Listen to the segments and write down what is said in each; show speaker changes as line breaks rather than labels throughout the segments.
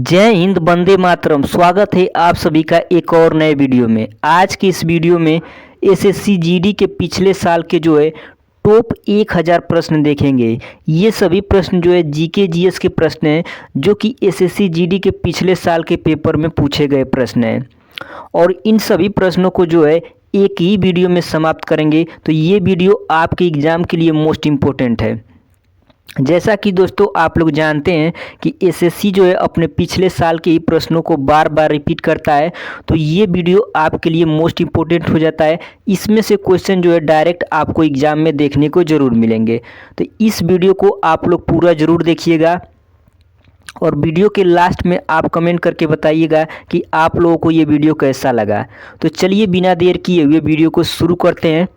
जय हिंद, वंदे मातरम। स्वागत है आप सभी का एक और नए वीडियो में। आज की इस वीडियो में एसएससी जीडी के पिछले साल के टॉप 1000 प्रश्न देखेंगे। ये सभी प्रश्न जीके जीएस के प्रश्न हैं जो कि एसएससी जीडी के पिछले साल के पेपर में पूछे गए प्रश्न हैं और इन सभी प्रश्नों को एक ही वीडियो में समाप्त करेंगे। तो ये वीडियो आपके एग्ज़ाम के लिए मोस्ट इम्पोर्टेंट है। जैसा कि दोस्तों आप लोग जानते हैं कि एसएससी अपने पिछले साल के ही प्रश्नों को बार बार रिपीट करता है, तो ये वीडियो आपके लिए मोस्ट इम्पोर्टेंट हो जाता है। इसमें से क्वेश्चन डायरेक्ट आपको एग्ज़ाम में देखने को ज़रूर मिलेंगे। तो इस वीडियो को आप लोग पूरा ज़रूर देखिएगा और वीडियो के लास्ट में आप कमेंट करके बताइएगा कि आप लोगों को ये वीडियो कैसा लगा। तो चलिए बिना देर किए हुए वीडियो को शुरू करते हैं।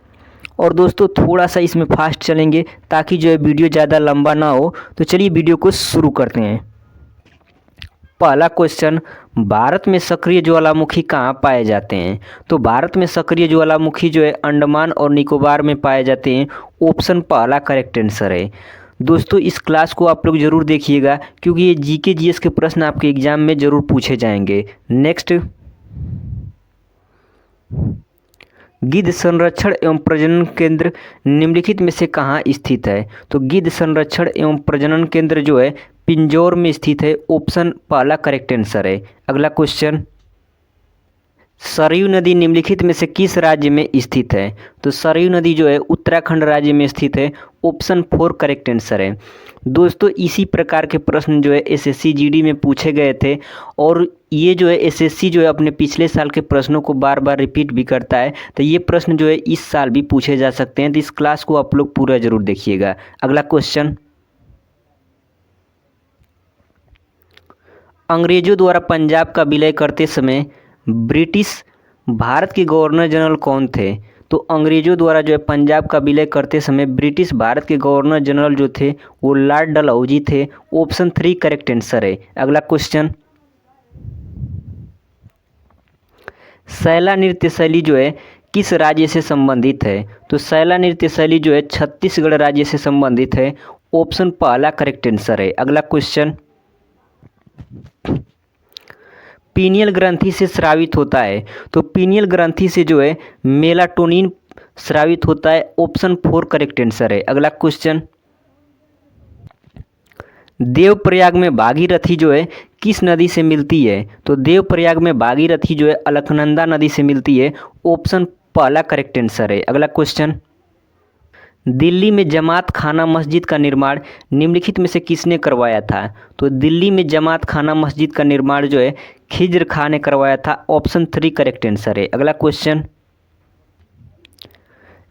और दोस्तों थोड़ा सा इसमें फास्ट चलेंगे ताकि वीडियो ज़्यादा लंबा ना हो। तो चलिए वीडियो को शुरू करते हैं। पहला क्वेश्चन, भारत में सक्रिय ज्वालामुखी कहाँ पाए जाते हैं? तो भारत में सक्रिय ज्वालामुखी अंडमान और निकोबार में पाए जाते हैं। ऑप्शन पहला करेक्ट आंसर है। दोस्तों इस क्लास को आप लोग ज़रूर देखिएगा क्योंकि ये जीके जीएस के प्रश्न आपके एग्जाम में ज़रूर पूछे जाएंगे। नेक्स्ट, गिद्ध संरक्षण एवं प्रजनन केंद्र निम्नलिखित में से कहाँ स्थित है? तो गिद्ध संरक्षण एवं प्रजनन केंद्र पिंजौर में स्थित है। ऑप्शन पहला करेक्ट आंसर है। अगला क्वेश्चन, सरयू नदी निम्नलिखित में से किस राज्य में स्थित है? तो सरयू नदी उत्तराखंड राज्य में स्थित है। ऑप्शन 4 करेक्ट आंसर है। दोस्तों इसी प्रकार के प्रश्न एसएससी जीडी में पूछे गए थे और ये एसएससी अपने पिछले साल के प्रश्नों को बार बार रिपीट भी करता है। तो ये प्रश्न इस साल भी पूछे जा सकते हैं। तो इस क्लास को आप लोग पूरा जरूर देखिएगा। अगला क्वेश्चन, अंग्रेजों द्वारा पंजाब का विलय करते समय ब्रिटिश भारत के गवर्नर जनरल कौन थे? तो अंग्रेजों द्वारा पंजाब का विलय करते समय ब्रिटिश भारत के गवर्नर जनरल थे वो लॉर्ड डलहौजी थे। ऑप्शन 3 करेक्ट आंसर है। अगला क्वेश्चन, सैला नृत्य शैली किस राज्य से संबंधित है? तो सैला नृत्य शैली छत्तीसगढ़ राज्य से संबंधित है। ऑप्शन पहला करेक्ट आंसर है। अगला क्वेश्चन, पीनियल ग्रंथि से स्रावित होता है। तो पीनियल ग्रंथि से मेलाटोनिन स्रावित होता है। ऑप्शन 4 करेक्ट आंसर है। अगला क्वेश्चन, देवप्रयाग में भागीरथी किस नदी से मिलती है? तो देवप्रयाग में भागीरथी अलकनंदा नदी से मिलती है। ऑप्शन पहला करेक्ट आंसर है। अगला क्वेश्चन, दिल्ली में जमात खाना मस्जिद का निर्माण निम्नलिखित में से किसने करवाया था? तो दिल्ली में जमात खाना मस्जिद का निर्माण खिज्र खां ने करवाया था। ऑप्शन 3 करेक्ट आंसर है। अगला क्वेश्चन,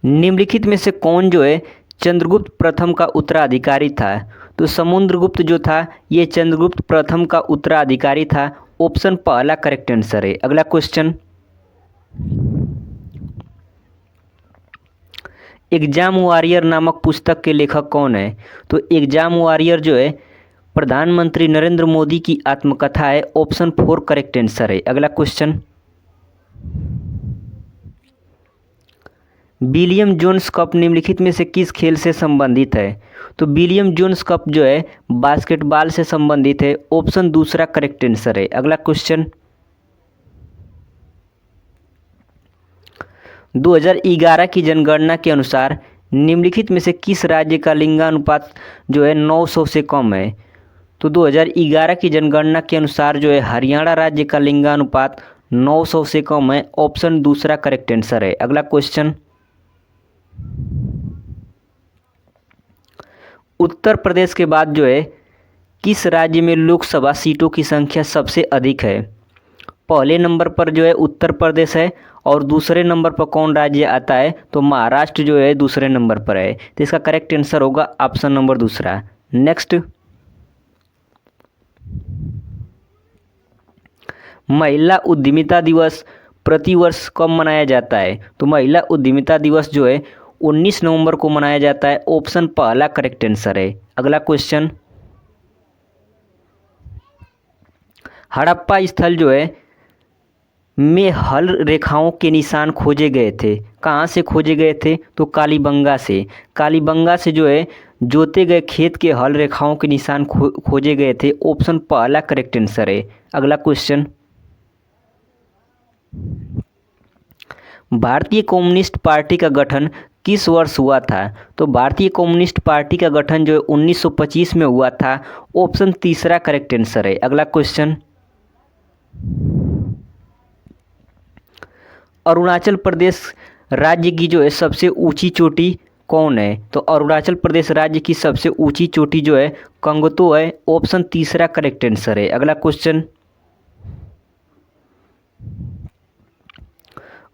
निम्नलिखित में से कौन चंद्रगुप्त प्रथम का उत्तराधिकारी था? तो समुद्रगुप्त था ये चंद्रगुप्त प्रथम का उत्तराधिकारी था। ऑप्शन पहला करेक्ट आंसर है। अगला क्वेश्चन, एग्जाम वॉरियर नामक पुस्तक के लेखक कौन है? तो एग्जाम वॉरियर प्रधानमंत्री नरेंद्र मोदी की आत्मकथा है। ऑप्शन 4 करेक्ट आंसर है। अगला क्वेश्चन, विलियम जोन्स कप निम्नलिखित में से किस खेल से संबंधित है? तो विलियम जोन्स कप बास्केटबॉल से संबंधित है। ऑप्शन दूसरा करेक्ट आंसर है। अगला क्वेश्चन, 2011 की जनगणना के अनुसार निम्नलिखित में से किस राज्य का लिंगानुपात 900 से कम है? तो 2011 की जनगणना के अनुसार हरियाणा राज्य का लिंगानुपात 900 से कम है। ऑप्शन दूसरा करेक्ट आंसर है। अगला क्वेश्चन, उत्तर प्रदेश के बाद किस राज्य में लोकसभा सीटों की संख्या सबसे अधिक है? पहले नंबर पर उत्तर प्रदेश है और दूसरे नंबर पर कौन राज्य आता है? तो महाराष्ट्र दूसरे नंबर पर है। तो इसका करेक्ट आंसर होगा ऑप्शन नंबर दूसरा। नेक्स्ट, महिला उद्यमिता दिवस प्रतिवर्ष कब मनाया जाता है? तो महिला उद्यमिता दिवस 19 नवंबर को मनाया जाता है। ऑप्शन पहला करेक्ट आंसर है। अगला क्वेश्चन, हड़प्पा स्थल में हल रेखाओं के निशान खोजे गए थे। कहाँ से खोजे गए थे? तो कालीबंगा से। कालीबंगा से जो है जोते गए खेत के हल रेखाओं के निशान खोजे गए थे। ऑप्शन पहला करेक्ट आंसर है। अगला क्वेश्चन, भारतीय कम्युनिस्ट पार्टी का गठन किस वर्ष हुआ था? तो भारतीय कम्युनिस्ट पार्टी का गठन जो है 1925 में हुआ था। ऑप्शन तीसरा करेक्ट आंसर है। अगला क्वेश्चन, अरुणाचल प्रदेश राज्य की जो है सबसे ऊंची चोटी कौन है? तो अरुणाचल प्रदेश राज्य की सबसे ऊंची चोटी जो है कंगतो है। ऑप्शन तीसरा करेक्ट आंसर है। अगला क्वेश्चन,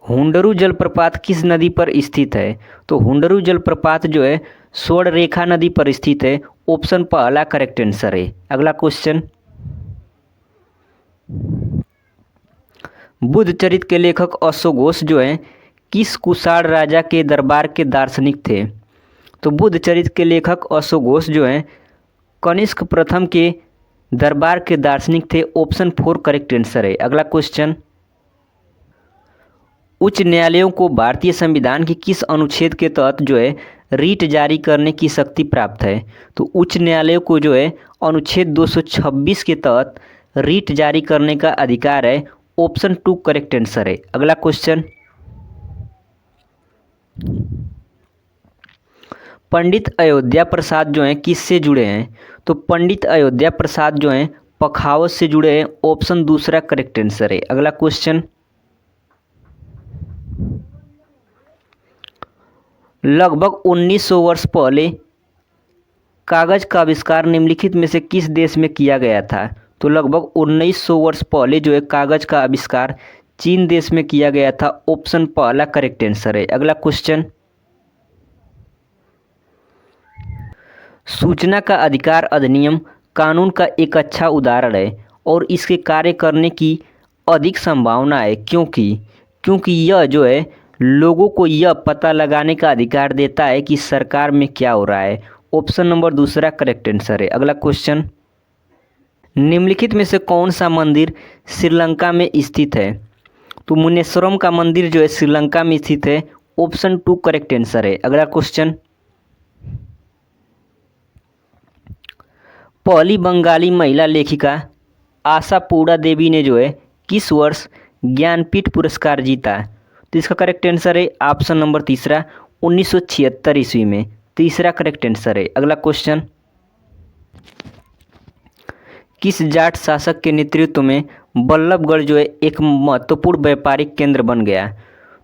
हुंडरू जलप्रपात किस नदी पर स्थित है? तो हुंडरू जलप्रपात जो है स्वर्णरेखा नदी पर स्थित है। ऑप्शन पहला करेक्ट आंसर है। अगला क्वेश्चन, बुद्ध चरित के लेखक अश्वघोष जो है किस कुषाण राजा के दरबार के दार्शनिक थे? तो बुद्ध चरित के लेखक अश्वघोष जो है कनिष्क प्रथम के दरबार के दार्शनिक थे। ऑप्शन 4 करेक्ट आंसर है। अगला क्वेश्चन, उच्च न्यायालयों को भारतीय संविधान के किस अनुच्छेद के तहत जो है रीट जारी करने की शक्ति प्राप्त है? तो उच्च न्यायालयों को जो है अनुच्छेद 226 के तहत रीट जारी करने का अधिकार है। ऑप्शन 2 करेक्ट आंसर है। अगला क्वेश्चन, पंडित अयोध्या प्रसाद जो हैं किससे जुड़े हैं? तो पंडित अयोध्या प्रसाद जो हैं पखावत से जुड़े हैं। ऑप्शन दूसरा करेक्ट आंसर है। अगला क्वेश्चन, लगभग 1900 वर्ष पहले कागज का आविष्कार निम्नलिखित में से किस देश में किया गया था? तो लगभग 1900 वर्ष पहले जो है कागज का आविष्कार चीन देश में किया गया था। ऑप्शन पहला करेक्ट आंसर है। अगला क्वेश्चन, सूचना का अधिकार अधिनियम कानून का एक अच्छा उदाहरण है और इसके कार्य करने की अधिक संभावना है क्योंकि यह जो है लोगों को यह पता लगाने का अधिकार देता है कि सरकार में क्या हो रहा है। ऑप्शन नंबर दूसरा करेक्ट आंसर है। अगला क्वेश्चन, निम्नलिखित में से कौन सा मंदिर श्रीलंका में स्थित है? तो मुनेश्वरम का मंदिर जो है श्रीलंका में स्थित है। ऑप्शन 2 करेक्ट आंसर है। अगला क्वेश्चन, पहली बंगाली महिला लेखिका आशापूर्णा देवी ने जो है किस वर्ष ज्ञानपीठ पुरस्कार जीता? तो इसका करेक्ट आंसर है ऑप्शन नंबर तीसरा 1976 ईस्वी में। तीसरा करेक्ट आंसर है। अगला क्वेश्चन, किस जाट शासक के नेतृत्व में बल्लभगढ़ जो है एक महत्वपूर्ण व्यापारिक केंद्र बन गया?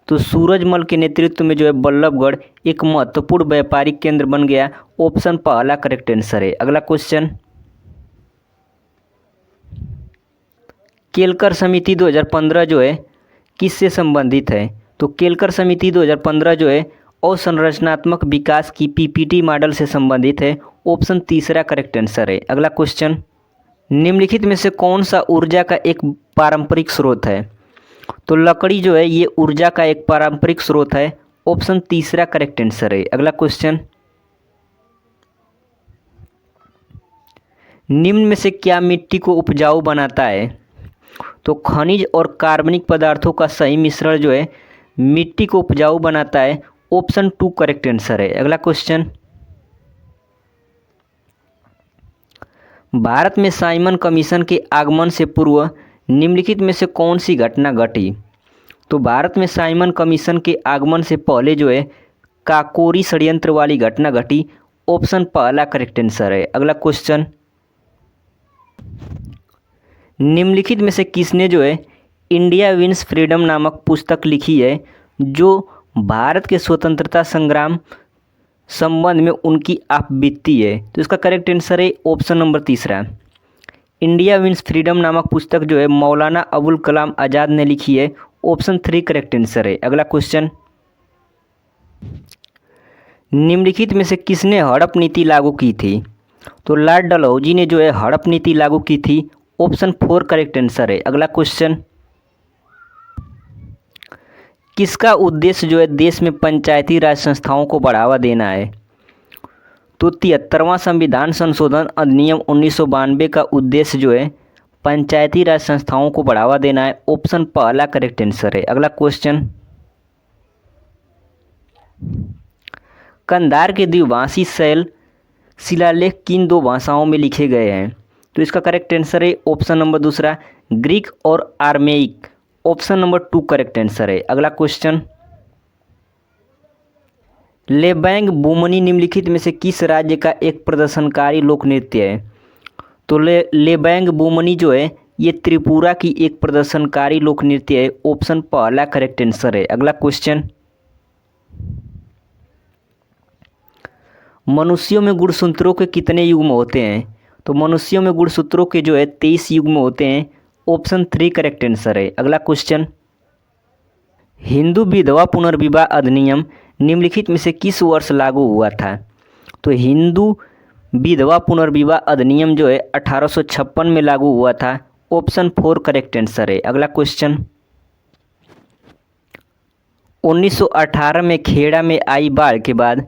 तो सूरजमल के नेतृत्व में जो है बल्लभगढ़ एक महत्वपूर्ण व्यापारिक केंद्र बन गया। ऑप्शन पहला करेक्ट आंसर है। अगला क्वेश्चन, केलकर समिति 2015 जो है किससे संबंधित है? तो केलकर समिति 2015 जो है अवसंरचनात्मक विकास की पीपीटी मॉडल से संबंधित है। ऑप्शन तीसरा करेक्ट आंसर है। अगला क्वेश्चन, निम्नलिखित में से कौन सा ऊर्जा का एक पारंपरिक स्रोत है? तो लकड़ी जो है ये ऊर्जा का एक पारंपरिक स्रोत है। ऑप्शन तीसरा करेक्ट आंसर है। अगला क्वेश्चन, निम्न में से क्या मिट्टी को उपजाऊ बनाता है? तो खनिज और कार्बनिक पदार्थों का सही मिश्रण जो है मिट्टी को उपजाऊ बनाता है। ऑप्शन 2 करेक्ट आंसर है। अगला क्वेश्चन, भारत में साइमन कमीशन के आगमन से पूर्व निम्नलिखित में से कौन सी घटना घटी? तो भारत में साइमन कमीशन के आगमन से पहले जो है काकोरी षड्यंत्र वाली घटना घटी। ऑप्शन पहला करेक्ट आंसर है। अगला क्वेश्चन, निम्नलिखित में से किसने जो है इंडिया विंस फ्रीडम नामक पुस्तक लिखी है जो भारत के स्वतंत्रता संग्राम संबंध में उनकी आपबीती है? तो इसका करेक्ट आंसर है ऑप्शन नंबर तीसरा। इंडिया विंस फ्रीडम नामक पुस्तक जो है मौलाना अबुल कलाम आज़ाद ने लिखी है। ऑप्शन 3 करेक्ट आंसर है। अगला क्वेश्चन, निम्नलिखित में से किसने हड़प नीति लागू की थी? तो लॉर्ड डलहौजी ने जो है हड़प नीति लागू की थी। ऑप्शन 4 करेक्ट आंसर है। अगला क्वेश्चन, किसका उद्देश्य जो है देश में पंचायती राज संस्थाओं को बढ़ावा देना है? तो 73वां संविधान संशोधन अधिनियम 1992 का उद्देश्य जो है पंचायती राज संस्थाओं को बढ़ावा देना है। ऑप्शन पहला करेक्ट आंसर है। अगला क्वेश्चन, कंधार के द्विभाषी शैल शिलालेख किन दो भाषाओं में लिखे गए हैं? तो इसका करेक्ट आंसर है ऑप्शन नंबर दूसरा, ग्रीक और आर्मेइक। ऑप्शन नंबर 2 करेक्ट आंसर है। अगला क्वेश्चन, लेबैंग बुमनी निम्नलिखित में से किस राज्य का एक प्रदर्शनकारी लोक नृत्य है? तो लेबैंग बुमनी जो है ये त्रिपुरा की एक प्रदर्शनकारी लोक नृत्य है। ऑप्शन पहला करेक्ट आंसर है। अगला क्वेश्चन, मनुष्यों में गुणसूत्रों के कितने युग्म होते हैं? तो मनुष्यों में गुणसूत्रों के जो है 23 युग्म होते हैं। ऑप्शन 3 करेक्ट आंसर है। अगला क्वेश्चन, हिंदू विधवा पुनर्विवाह अधिनियम निम्नलिखित में से किस वर्ष लागू हुआ था? तो हिंदू विधवा पुनर्विवाह अधिनियम जो है 1856 में लागू हुआ था। ऑप्शन 4 करेक्ट आंसर है। अगला क्वेश्चन, 1918 में खेड़ा में आई बाढ़ के बाद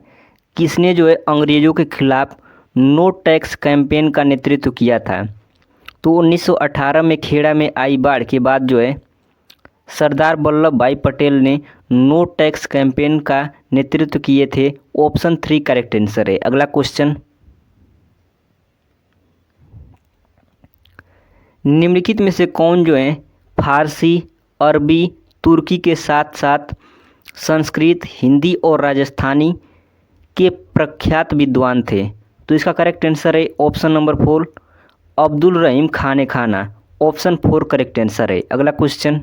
किसने जो है अंग्रेजों के खिलाफ नो टैक्स कैंपेन का नेतृत्व किया था? तो 1918 में खेड़ा में आई बाढ़ के बाद जो है सरदार वल्लभ भाई पटेल ने नो टैक्स कैंपेन का नेतृत्व किए थे। ऑप्शन 3 करेक्ट आंसर है। अगला क्वेश्चन, निम्नलिखित में से कौन जो है फारसी, अरबी, तुर्की के साथ साथ संस्कृत, हिंदी और राजस्थानी के प्रख्यात विद्वान थे? तो इसका करेक्ट आंसर है ऑप्शन नंबर 4, अब्दुल रहीम खान खाना। ऑप्शन 4 करेक्ट आंसर है। अगला क्वेश्चन,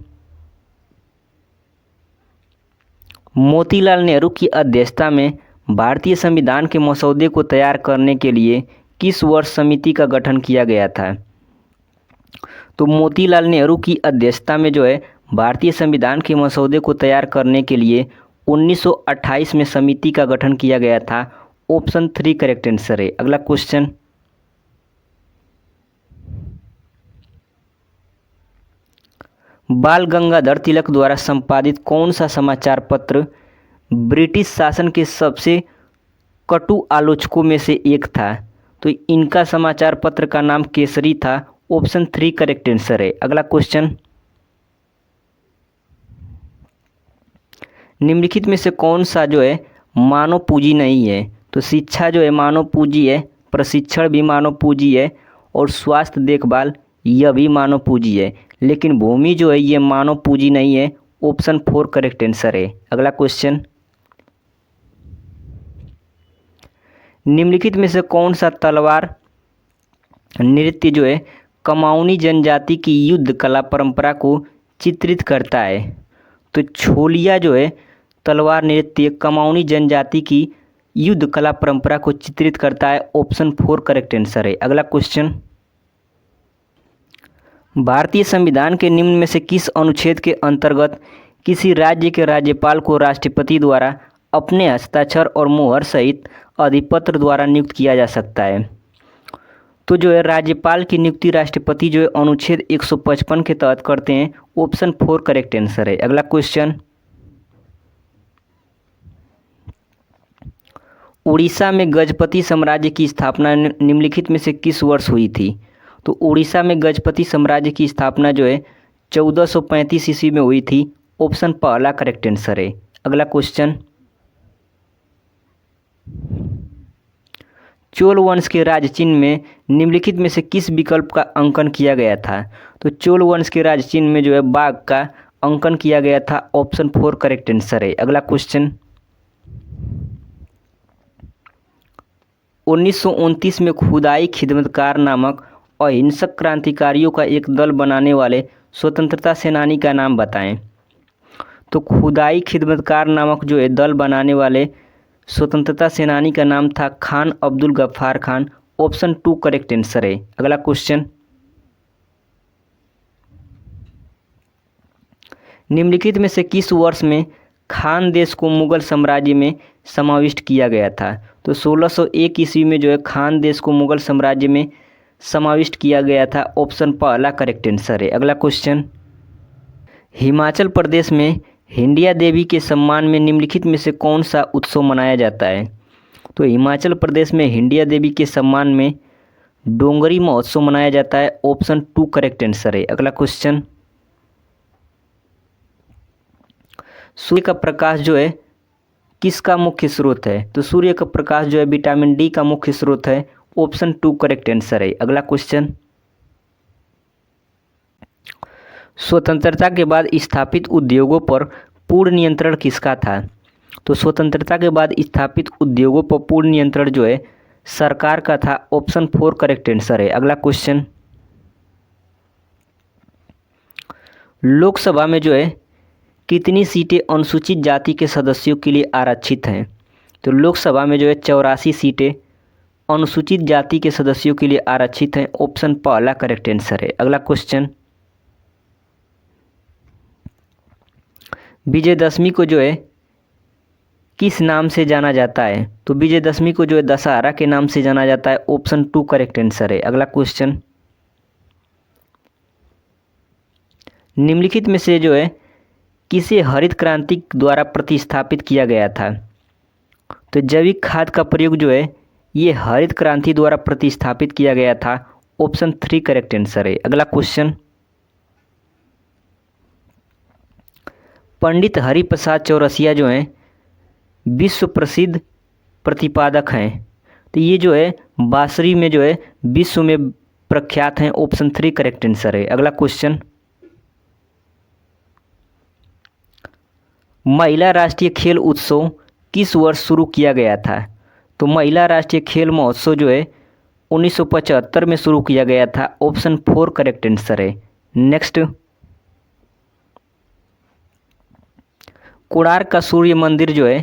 मोतीलाल नेहरू की अध्यक्षता में भारतीय संविधान के मसौदे को तैयार करने के लिए किस वर्ष समिति का गठन किया गया था? तो मोतीलाल नेहरू की अध्यक्षता में जो है भारतीय संविधान के मसौदे को तैयार करने के लिए 1928 में समिति का गठन किया गया था। ऑप्शन 3 करेक्ट आंसर है। अगला क्वेश्चन, बाल गंगाधर तिलक द्वारा संपादित कौन सा समाचार पत्र ब्रिटिश शासन के सबसे कटु आलोचकों में से एक था? तो इनका समाचार पत्र का नाम केसरी था। ऑप्शन 3 करेक्ट आंसर है। अगला क्वेश्चन, निम्नलिखित में से कौन सा जो है मानव पूंजी नहीं है? तो शिक्षा जो है मानव पूंजी है, प्रशिक्षण भी मानव पूंजी है और स्वास्थ्य देखभाल यह भी मानव पूंजी है, लेकिन भूमि जो है ये मानव पूंजी नहीं है। ऑप्शन 4 करेक्ट आंसर है। अगला क्वेश्चन, निम्नलिखित में से कौन सा तलवार नृत्य जो है कमाऊनी जनजाति की युद्ध कला परंपरा को चित्रित करता है? तो छोलिया जो है तलवार नृत्य कमाऊनी जनजाति की युद्ध कला परंपरा को चित्रित करता है। ऑप्शन 4 करेक्ट आंसर है। अगला क्वेश्चन, भारतीय संविधान के निम्न में से किस अनुच्छेद के अंतर्गत किसी राज्य के राज्यपाल को राष्ट्रपति द्वारा अपने हस्ताक्षर और मुहर सहित अधिपत्र द्वारा नियुक्त किया जा सकता है? तो जो है राज्यपाल की नियुक्ति राष्ट्रपति जो है अनुच्छेद 155 के तहत करते हैं। ऑप्शन 4 करेक्ट आंसर है। अगला क्वेश्चन, उड़ीसा में गजपति साम्राज्य की स्थापना निम्नलिखित में से किस वर्ष हुई थी? तो उड़ीसा में गजपति साम्राज्य की स्थापना जो है 1435 ईस्वी में हुई थी। ऑप्शन पहला करेक्ट आंसर है। अगला क्वेश्चन, चोल वंश के राज चिन्ह में निम्नलिखित में से किस विकल्प का अंकन किया गया था? तो चोल वंश के राज चिन्ह में जो है बाघ का अंकन किया गया था। ऑप्शन 4 करेक्ट आंसर है। अगला क्वेश्चन, 1929 में खुदाई खिदमतकार नामक अहिंसक क्रांतिकारियों का एक दल बनाने वाले स्वतंत्रता सेनानी का नाम बताएं। तो खुदाई खिदमतकार नामक जो है दल बनाने वाले स्वतंत्रता सेनानी का नाम था Khan Abdul Ghaffar Khan. Option 2 correct answer है। अगला क्वेश्चन, निम्नलिखित में से किस वर्ष में खान देश को मुगल साम्राज्य में समाविष्ट किया गया था? तो 1601 ईस्वी में जो है खान देश को मुगल साम्राज्य में समाविष्ट किया गया था। ऑप्शन पहला करेक्ट आंसर है। अगला क्वेश्चन, हिमाचल प्रदेश में हिंडिया देवी के सम्मान में निम्नलिखित में से कौन सा उत्सव मनाया जाता है? तो हिमाचल प्रदेश में हिंडिया देवी के सम्मान में डोंगरी महोत्सव मनाया जाता है? ऑप्शन 2 करेक्ट आंसर है। अगला क्वेश्चन, सूर्य का प्रकाश जो है किसका मुख्य स्रोत है? तो सूर्य का प्रकाश जो है विटामिन डी का मुख्य स्रोत है। ऑप्शन 2 करेक्ट आंसर है। अगला क्वेश्चन, स्वतंत्रता के बाद स्थापित उद्योगों पर पूर्ण नियंत्रण किसका था? तो स्वतंत्रता के बाद स्थापित उद्योगों पर पूर्ण नियंत्रण जो है सरकार का था। ऑप्शन 4 करेक्ट आंसर है। अगला क्वेश्चन, लोकसभा में जो है कितनी सीटें अनुसूचित जाति के सदस्यों के लिए आरक्षित हैं? तो लोकसभा में जो है 84 सीटें अनुसूचित जाति के सदस्यों के लिए आरक्षित हैं। ऑप्शन पहला करेक्ट आंसर है। अगला क्वेश्चन, विजयदशमी को जो है किस नाम से जाना जाता है? तो विजयदशमी को जो है दशहरा के नाम से जाना जाता है। ऑप्शन 2 करेक्ट आंसर है। अगला क्वेश्चन, निम्नलिखित में से जो है किसे हरित क्रांति द्वारा प्रतिस्थापित किया गया था? तो जैविक खाद का प्रयोग जो है ये हरित क्रांति द्वारा प्रतिस्थापित किया गया था। ऑप्शन 3 करेक्ट आंसर है। अगला क्वेश्चन, पंडित हरिप्रसाद चौरसिया जो हैं विश्व प्रसिद्ध प्रतिपादक हैं। तो ये जो है बांसुरी में जो है विश्व में प्रख्यात हैं। ऑप्शन 3 करेक्ट आंसर है। अगला क्वेश्चन, महिला राष्ट्रीय खेल उत्सव किस वर्ष शुरू किया गया था? तो महिला राष्ट्रीय खेल महोत्सव जो है 1975 में शुरू किया गया था। ऑप्शन 4 करेक्ट आंसर है। नेक्स्ट, कोणार्क का सूर्य मंदिर जो है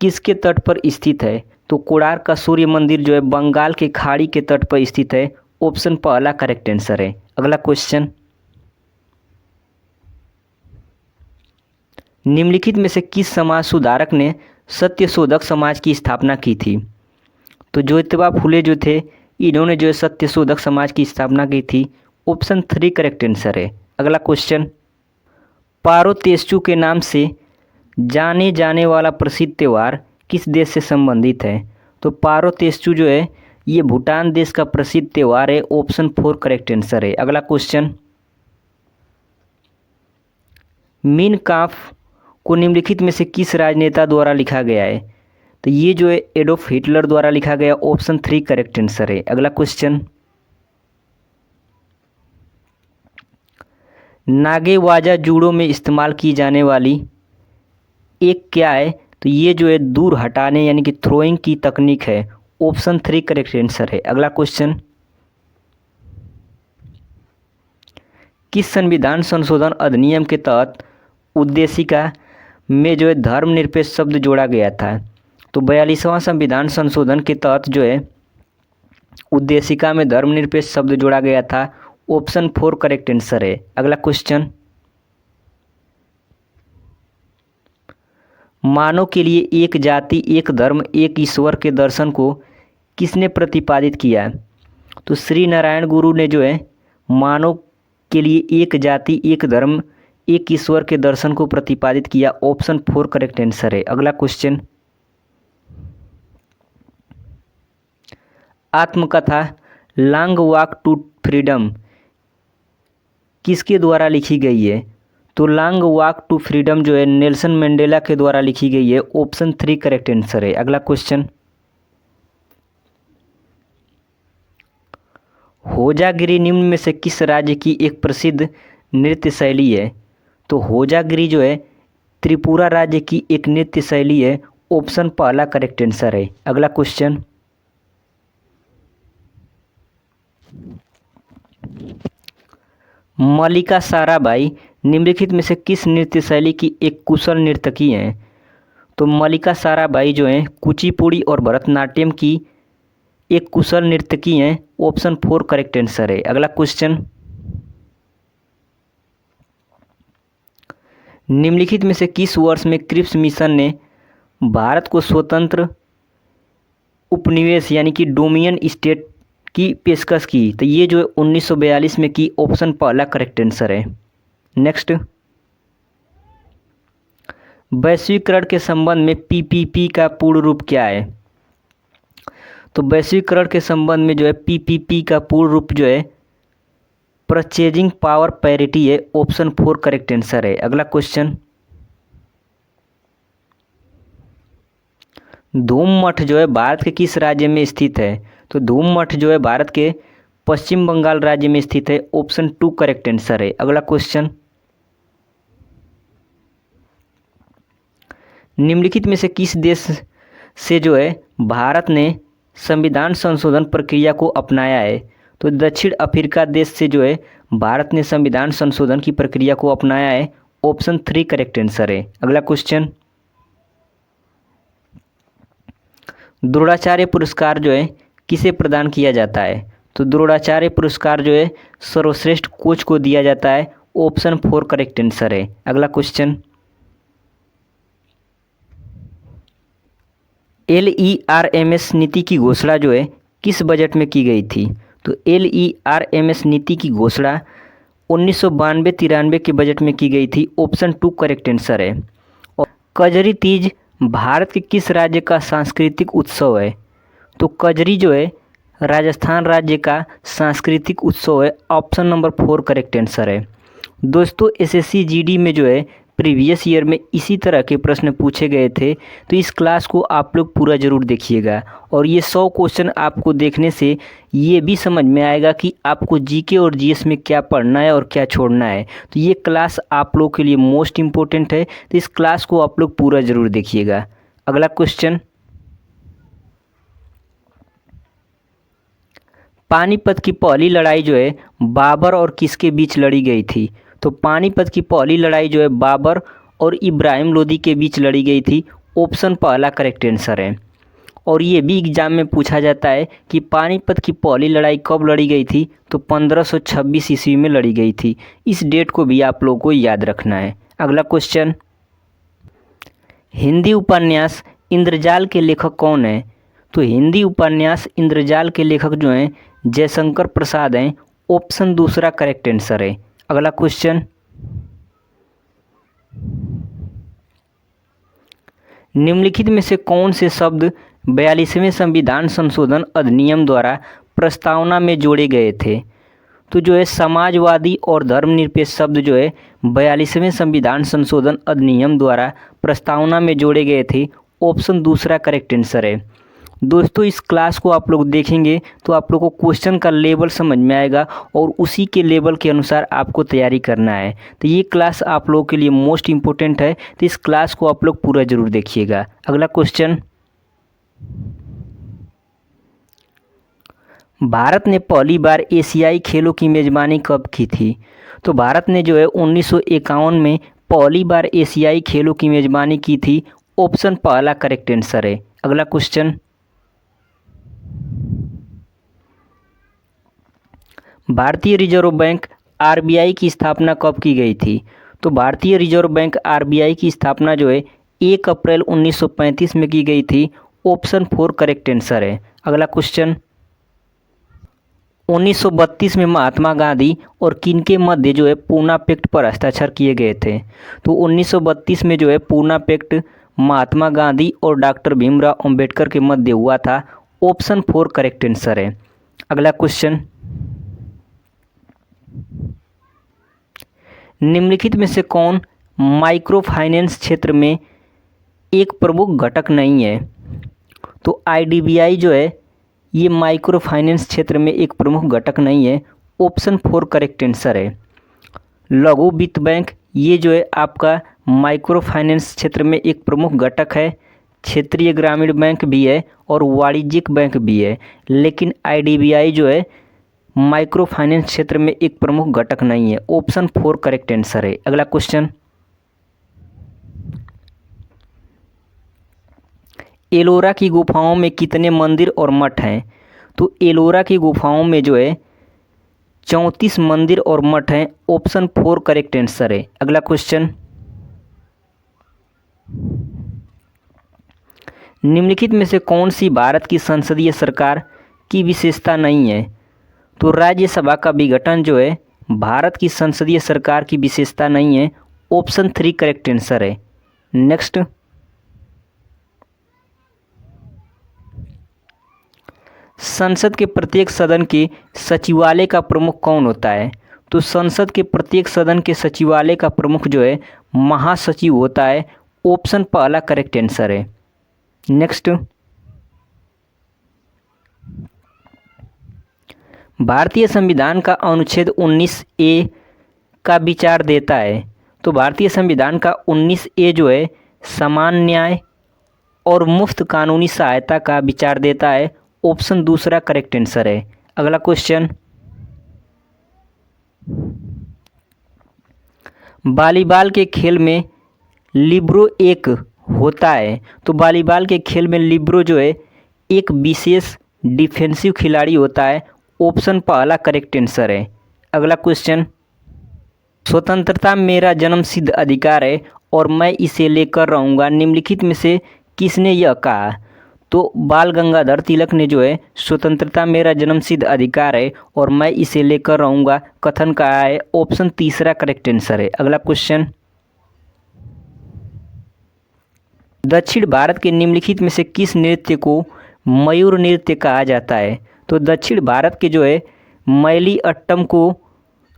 किसके तट पर स्थित है? तो कोणार्क का सूर्य मंदिर जो है बंगाल के खाड़ी के तट पर स्थित है। ऑप्शन पहला करेक्ट आंसर है। अगला क्वेश्चन, निम्नलिखित में से किस समाज सुधारक ने सत्यशोधक समाज की स्थापना की थी? तो ज्योतिबा फुले जो थे इन्होंने जो है सत्यशोधक समाज की स्थापना की थी। ऑप्शन 3 करेक्ट आंसर है। अगला क्वेश्चन, पारोतेशु के नाम से जाने जाने वाला प्रसिद्ध त्यौहार किस देश से संबंधित है? तो पारोतेशु जो है ये भूटान देश का प्रसिद्ध त्यौहार है। ऑप्शन 4 करेक्ट आंसर है। अगला क्वेश्चन, मीन काम्फ को निम्नलिखित में से किस राजनेता द्वारा लिखा गया है? तो ये जो है एडोल्फ हिटलर द्वारा लिखा गया। ऑप्शन 3 करेक्ट आंसर है। अगला क्वेश्चन, नागेवाजा जूडो में इस्तेमाल की जाने वाली एक क्या है? तो ये जो है दूर हटाने यानी कि थ्रोइंग की तकनीक है। ऑप्शन 3 करेक्ट आंसर है। अगला क्वेश्चन, किस संविधान संशोधन अधिनियम के तहत उद्देशिका में जो है धर्मनिरपेक्ष शब्द जोड़ा गया था? तो 42वां संविधान संशोधन के तहत जो है उद्देशिका में धर्मनिरपेक्ष शब्द जोड़ा गया था। ऑप्शन 4 करेक्ट आंसर है। अगला क्वेश्चन, मानव के लिए एक जाति एक धर्म एक ईश्वर के दर्शन को किसने प्रतिपादित किया? तो श्री नारायण गुरु ने जो है मानव के लिए एक जाति एक धर्म एक ईश्वर के दर्शन को प्रतिपादित किया। ऑप्शन 4 करेक्ट आंसर है। अगला क्वेश्चन, आत्मकथा लॉन्ग वॉक टू फ्रीडम किसके द्वारा लिखी गई है? तो लॉन्ग वॉक टू फ्रीडम जो है नेल्सन मंडेला के द्वारा लिखी गई है। ऑप्शन 3 करेक्ट आंसर है। अगला क्वेश्चन, होजागिरी निम्न में से किस राज्य की एक प्रसिद्ध नृत्य शैली है? तो होजागिरी जो है त्रिपुरा राज्य की एक नृत्य शैली है। ऑप्शन पहला करेक्ट आंसर है। अगला क्वेश्चन, मल्लिका साराभाई निम्नलिखित में से किस नृत्य शैली की एक कुशल नर्तकी हैं? तो मल्लिका साराभाई जो हैं कुचिपुड़ी और भरतनाट्यम की एक कुशल नर्तकी हैं। ऑप्शन 4 करेक्ट आंसर है। अगला क्वेश्चन, निम्नलिखित में से किस वर्ष में क्रिप्स मिशन ने भारत को स्वतंत्र उपनिवेश यानी कि डोमिनियन स्टेट की पेशकश की? तो ये जो है 1942 में की। ऑप्शन पहला करेक्ट आंसर है। नेक्स्ट, वैश्वीकरण के संबंध में पीपीपी का पूर्ण रूप क्या है? तो वैश्वीकरण के संबंध में जो है पीपीपी का पूर्ण रूप जो है परचेजिंग पावर पैरिटी है। ऑप्शन 4 करेक्ट आंसर है। अगला क्वेश्चन, धूम मठ जो है भारत के किस राज्य में स्थित है? तो धूम मठ जो है भारत के पश्चिम बंगाल राज्य में स्थित है। ऑप्शन 2 करेक्ट आंसर है। अगला क्वेश्चन, निम्नलिखित में से किस देश से जो है भारत ने संविधान संशोधन प्रक्रिया को अपनाया है? तो दक्षिण अफ्रीका देश से जो है भारत ने संविधान संशोधन की प्रक्रिया को अपनाया है। ऑप्शन 3 करेक्ट आंसर है। अगला क्वेश्चन, द्रोणाचार्य पुरस्कार जो है किसे प्रदान किया जाता है? तो द्रोणाचार्य पुरस्कार जो है सर्वश्रेष्ठ कोच को दिया जाता है। ऑप्शन 4 करेक्ट आंसर है। अगला क्वेश्चन, LERMS नीति की घोषणा जो है किस बजट में की गई थी? तो LERMS नीति की घोषणा 1992-93 के बजट में की गई थी। ऑप्शन 2 करेक्ट आंसर है। और कजरी तीज भारत के किस राज्य का सांस्कृतिक उत्सव है? तो कजरी जो है राजस्थान राज्य का सांस्कृतिक उत्सव है। ऑप्शन नंबर 4 करेक्ट आंसर है। दोस्तों SSC GD में जो है प्रीवियस ईयर में इसी तरह के प्रश्न पूछे गए थे, तो इस क्लास को आप लोग पूरा ज़रूर देखिएगा। और ये 100 क्वेश्चन आपको देखने से ये भी समझ में आएगा कि आपको जीके और जीएस में क्या पढ़ना है और क्या छोड़ना है। तो ये क्लास आप लोग के लिए मोस्ट इम्पोर्टेंट है, तो इस क्लास को आप लोग पूरा ज़रूर देखिएगा। अगला क्वेश्चन, पानीपत की पहली लड़ाई जो है बाबर और किसके बीच लड़ी गई थी? तो पानीपत की पहली लड़ाई जो है बाबर और इब्राहिम लोदी के बीच लड़ी गई थी। ऑप्शन पहला करेक्ट आंसर है। और ये भी एग्जाम में पूछा जाता है कि पानीपत की पहली लड़ाई कब लड़ी गई थी? तो 1526 ईस्वी में लड़ी गई थी। इस डेट को भी आप लोगों को याद रखना है। अगला क्वेश्चन, हिंदी उपन्यास इंद्रजाल के लेखक कौन है? तो हिंदी उपन्यास इंद्रजाल के लेखक जो हैं जयशंकर प्रसाद हैं। ऑप्शन दूसरा करेक्ट आंसर है। अगला क्वेश्चन, निम्नलिखित में से कौन से शब्द 42वें संविधान संशोधन अधिनियम द्वारा प्रस्तावना में जोड़े गए थे? तो जो है समाजवादी और धर्मनिरपेक्ष शब्द जो है 42वें संविधान संशोधन अधिनियम द्वारा प्रस्तावना में जोड़े गए थे। ऑप्शन दूसरा करेक्ट आंसर है। दोस्तों इस क्लास को आप लोग देखेंगे तो आप लोग को क्वेश्चन का लेवल समझ में आएगा और उसी के लेवल के अनुसार आपको तैयारी करना है। तो ये क्लास आप लोगों के लिए मोस्ट इम्पोर्टेंट है, तो इस क्लास को आप लोग पूरा ज़रूर देखिएगा। अगला क्वेश्चन, भारत ने पहली बार एशियाई खेलों की मेज़बानी कब की थी? तो भारत ने जो है 1951 में पहली बार एशियाई खेलों की मेज़बानी की थी। ऑप्शन पहला करेक्ट आंसर है। अगला क्वेश्चन, भारतीय रिजर्व बैंक RBI की स्थापना कब की गई थी? तो भारतीय रिजर्व बैंक RBI की स्थापना जो है 1 अप्रैल 1935 में की गई थी। ऑप्शन 4 करेक्ट आंसर है। अगला क्वेश्चन, 1932 में महात्मा गांधी और किनके मध्य जो है पूना पैक्ट पर हस्ताक्षर किए गए थे? तो 1932 में जो है पूना पैक्ट महात्मा गांधी और डॉक्टर भीमराव अंबेडकर के मध्य हुआ था। ऑप्शन 4 करेक्ट आंसर है। अगला क्वेश्चन, निम्नलिखित में से कौन माइक्रो फाइनेंस क्षेत्र में एक प्रमुख घटक नहीं है? तो IDBI जो है ये माइक्रो फाइनेंस क्षेत्र में एक प्रमुख घटक नहीं है। ऑप्शन 4 करेक्ट आंसर है। लघु वित्त बैंक ये जो है आपका माइक्रो फाइनेंस क्षेत्र में एक प्रमुख घटक है। क्षेत्रीय ग्रामीण बैंक भी है और वाणिज्यिक बैंक भी है, लेकिन IDBI जो है माइक्रो फाइनेंस क्षेत्र में एक प्रमुख घटक नहीं है। ऑप्शन 4 करेक्ट आंसर है। अगला क्वेश्चन, एलोरा की गुफाओं में कितने मंदिर और मठ हैं? तो एलोरा की गुफाओं में जो है 34 मंदिर और मठ हैं। ऑप्शन 4 करेक्ट आंसर है। अगला क्वेश्चन, निम्नलिखित में से कौन सी भारत की संसदीय सरकार की विशेषता नहीं है? तो राज्यसभा का विघटन जो है भारत की संसदीय सरकार की विशेषता नहीं है। ऑप्शन 3 करेक्ट आंसर है। नेक्स्ट, संसद के प्रत्येक सदन के सचिवालय का प्रमुख कौन होता है? तो संसद के प्रत्येक सदन के सचिवालय का प्रमुख जो है महासचिव होता है। ऑप्शन पहला करेक्ट आंसर है। नेक्स्ट, भारतीय संविधान का अनुच्छेद 19A का विचार देता है। तो भारतीय संविधान का 19A जो है समान न्याय और मुफ्त कानूनी सहायता का विचार देता है। ऑप्शन दूसरा करेक्ट आंसर है। अगला क्वेश्चन, वॉलीबॉल के खेल में लिब्रो एक होता है। तो वॉलीबॉल के खेल में लिब्रो जो है एक विशेष डिफेंसिव खिलाड़ी होता है। ऑप्शन पहला करेक्ट आंसर है। अगला क्वेश्चन, स्वतंत्रता मेरा जन्मसिद्ध अधिकार है और मैं इसे लेकर रहूँगा, निम्नलिखित में से किसने यह कहा? तो बाल गंगाधर तिलक ने जो है स्वतंत्रता मेरा जन्मसिद्ध अधिकार है और मैं इसे लेकर रहूँगा कथन कहा है। ऑप्शन तीसरा करेक्ट आंसर है। अगला क्वेश्चन, दक्षिण भारत के निम्नलिखित में से किस नृत्य को मयूर नृत्य कहा जाता है? तो दक्षिण भारत के जो है मैली अट्टम को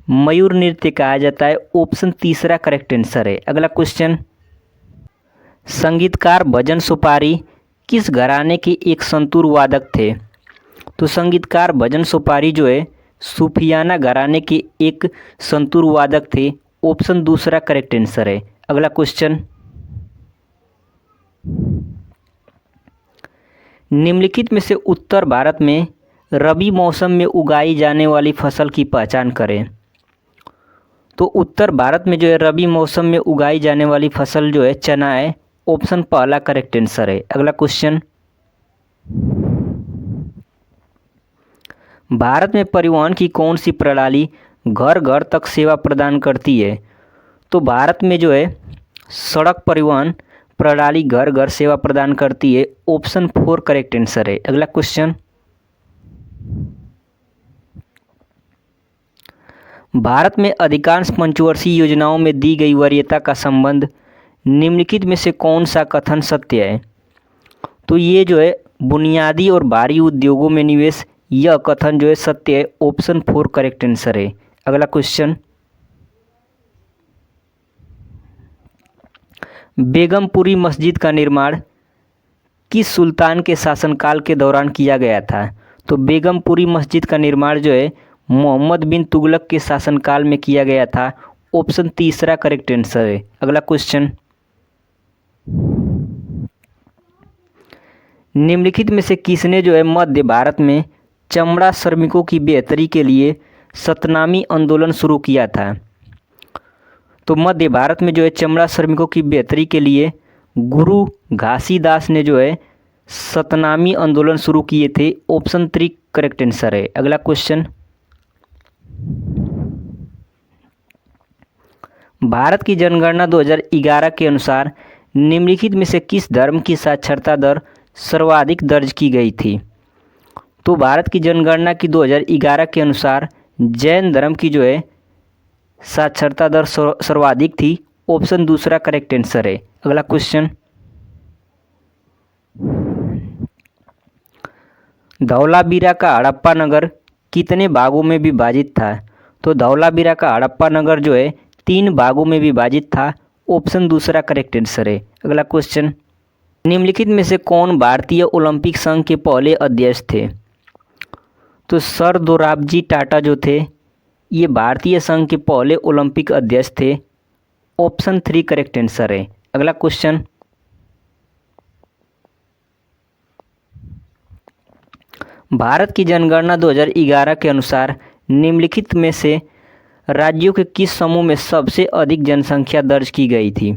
मयूर नृत्य कहा जाता है। ऑप्शन तीसरा करेक्ट आंसर है। अगला क्वेश्चन, संगीतकार भजन सुपारी किस घराने के एक संतूर वादक थे? तो संगीतकार भजन सुपारी जो है सूफियाना घराने के एक संतूर वादक थे। ऑप्शन दूसरा करेक्ट आंसर है। अगला क्वेश्चन, निम्नलिखित में से उत्तर भारत में रबी मौसम में उगाई जाने वाली फसल की पहचान करें। तो उत्तर भारत में जो है रबी मौसम में उगाई जाने वाली फसल जो है चना है। ऑप्शन पहला करेक्ट आंसर है। अगला क्वेश्चन, भारत में परिवहन की कौन सी प्रणाली घर घर तक सेवा प्रदान करती है? तो भारत में जो है सड़क परिवहन प्रणाली घर घर सेवा प्रदान करती है। ऑप्शन 4 करेक्ट आंसर है। अगला क्वेश्चन, भारत में अधिकांश पंचवर्षीय योजनाओं में दी गई वरीयता का संबंध निम्नलिखित में से कौन सा कथन सत्य है? तो ये जो है बुनियादी और भारी उद्योगों में निवेश, यह कथन जो है सत्य है। ऑप्शन 4 करेक्ट आंसर है। अगला क्वेश्चन, बेगमपुरी मस्जिद का निर्माण किस सुल्तान के शासनकाल के दौरान किया गया था? तो बेगमपुरी मस्जिद का निर्माण जो है मोहम्मद बिन तुगलक के शासनकाल में किया गया था। ऑप्शन तीसरा करेक्ट आंसर है। अगला क्वेश्चन, निम्नलिखित में से किसने जो है मध्य भारत में चमड़ा श्रमिकों की बेहतरी के लिए सतनामी आंदोलन शुरू किया था? तो मध्य भारत में जो है चमड़ा श्रमिकों की बेहतरी के लिए गुरु घासीदास ने जो है सतनामी आंदोलन शुरू किए थे। ऑप्शन 3 करेक्ट आंसर है। अगला क्वेश्चन, भारत की जनगणना 2011 के अनुसार निम्नलिखित में से किस धर्म की साक्षरता दर सर्वाधिक दर्ज की गई थी? तो भारत की जनगणना की 2011 के अनुसार जैन धर्म की जो है साक्षरता दर सर्वाधिक थी। ऑप्शन दूसरा करेक्ट आंसर है। अगला क्वेश्चन, धौलावीरा का हड़प्पा नगर कितने भागों में विभाजित था? तो धौलावीरा का हड़प्पा नगर जो है 3 भागों में विभाजित था। ऑप्शन दूसरा करेक्ट आंसर है। अगला क्वेश्चन, निम्नलिखित में से कौन भारतीय ओलंपिक संघ के पहले अध्यक्ष थे? तो सर दोराबजी टाटा जो थे ये भारतीय संघ के पहले ओलंपिक अध्यक्ष थे। ऑप्शन 3 करेक्ट आंसर है। अगला क्वेश्चन, भारत की जनगणना 2011 के अनुसार निम्नलिखित में से राज्यों के किस समूह में सबसे अधिक जनसंख्या दर्ज की गई थी?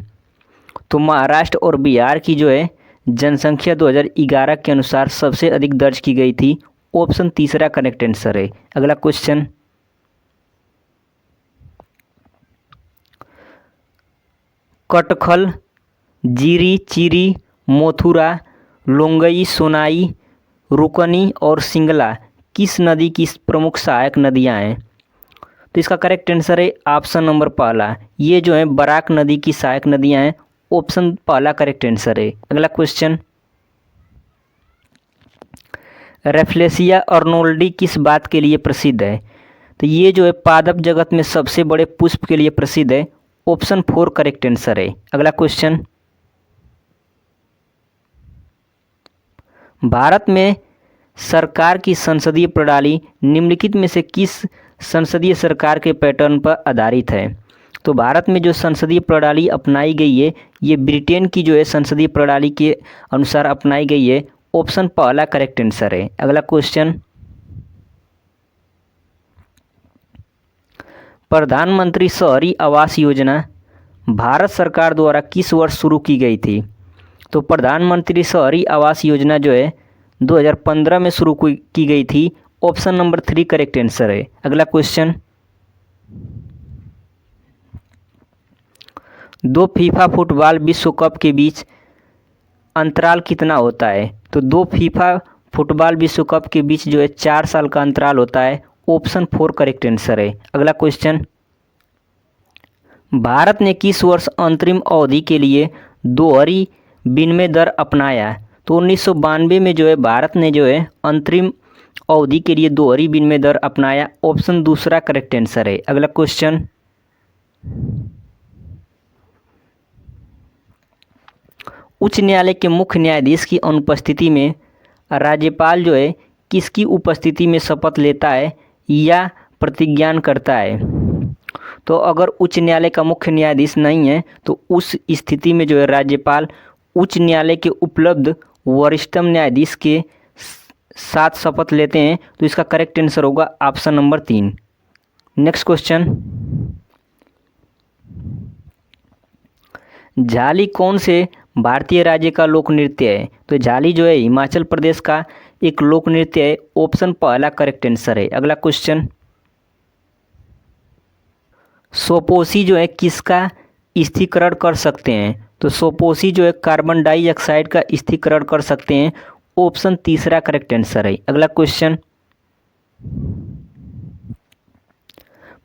तो महाराष्ट्र और बिहार की जो है जनसंख्या 2011 के अनुसार सबसे अधिक दर्ज की गई थी। ऑप्शन तीसरा करेक्ट आंसर है। अगला क्वेश्चन, कटखल, जीरी, चिरी, मथुरा, लोंगई, सोनाई, रुकनी और सिंगला किस नदी की प्रमुख सहायक नदियां हैं? तो इसका करेक्ट आंसर है ऑप्शन नंबर पहला, ये जो है बराक नदी की सहायक नदियां हैं। ऑप्शन पहला करेक्ट आंसर है। अगला क्वेश्चन, रेफ्लेसिया अर्नोल्डी किस बात के लिए प्रसिद्ध है? तो ये जो है पादप जगत में सबसे बड़े पुष्प के लिए प्रसिद्ध है। ऑप्शन 4 करेक्ट आंसर है। अगला क्वेश्चन, भारत में सरकार की संसदीय प्रणाली निम्नलिखित में से किस संसदीय सरकार के पैटर्न पर आधारित है? तो भारत में जो संसदीय प्रणाली अपनाई गई है ये ब्रिटेन की जो है संसदीय प्रणाली के अनुसार अपनाई गई है। ऑप्शन पहला करेक्ट आंसर है। अगला क्वेश्चन, प्रधानमंत्री शहरी आवास योजना भारत सरकार द्वारा किस वर्ष शुरू की गई थी? तो प्रधानमंत्री शहरी आवास योजना जो है 2015 में शुरू की गई थी। ऑप्शन नंबर 3 करेक्ट आंसर है। अगला क्वेश्चन, 2 फीफा फुटबॉल विश्व कप के बीच अंतराल कितना होता है? तो 2 फीफा फुटबॉल विश्व कप के बीच जो है 4 साल का अंतराल होता है। ऑप्शन 4 करेक्ट आंसर है। अगला क्वेश्चन, भारत ने किस वर्ष अंतरिम अवधि के लिए दोहरी विनिमय दर अपनाया? तो 1992 में जो है भारत ने जो है अंतरिम अवधि के लिए दोहरी विनिमय दर अपनाया। ऑप्शन दूसरा करेक्ट आंसर है। अगला क्वेश्चन, उच्च न्यायालय के मुख्य न्यायाधीश की अनुपस्थिति में राज्यपाल जो है किसकी उपस्थिति में शपथ लेता है या प्रतिज्ञान करता है? तो अगर उच्च न्यायालय का मुख्य न्यायाधीश नहीं है तो उस स्थिति में जो है राज्यपाल उच्च न्यायालय के उपलब्ध वरिष्ठतम न्यायाधीश के साथ शपथ लेते हैं। तो इसका करेक्ट आंसर होगा ऑप्शन नंबर 3। नेक्स्ट क्वेश्चन, झाली कौन से भारतीय राज्य का लोक नृत्य है? तो झाली जो है हिमाचल प्रदेश का एक लोक नृत्य है। ऑप्शन पहला करेक्ट आंसर है। अगला क्वेश्चन, सोपोसी जो है किसका स्थिरीकरण कर सकते हैं? तो सोपोसी जो है कार्बन डाइऑक्साइड का स्थिरीकरण कर सकते हैं। ऑप्शन तीसरा करेक्ट आंसर है। अगला क्वेश्चन,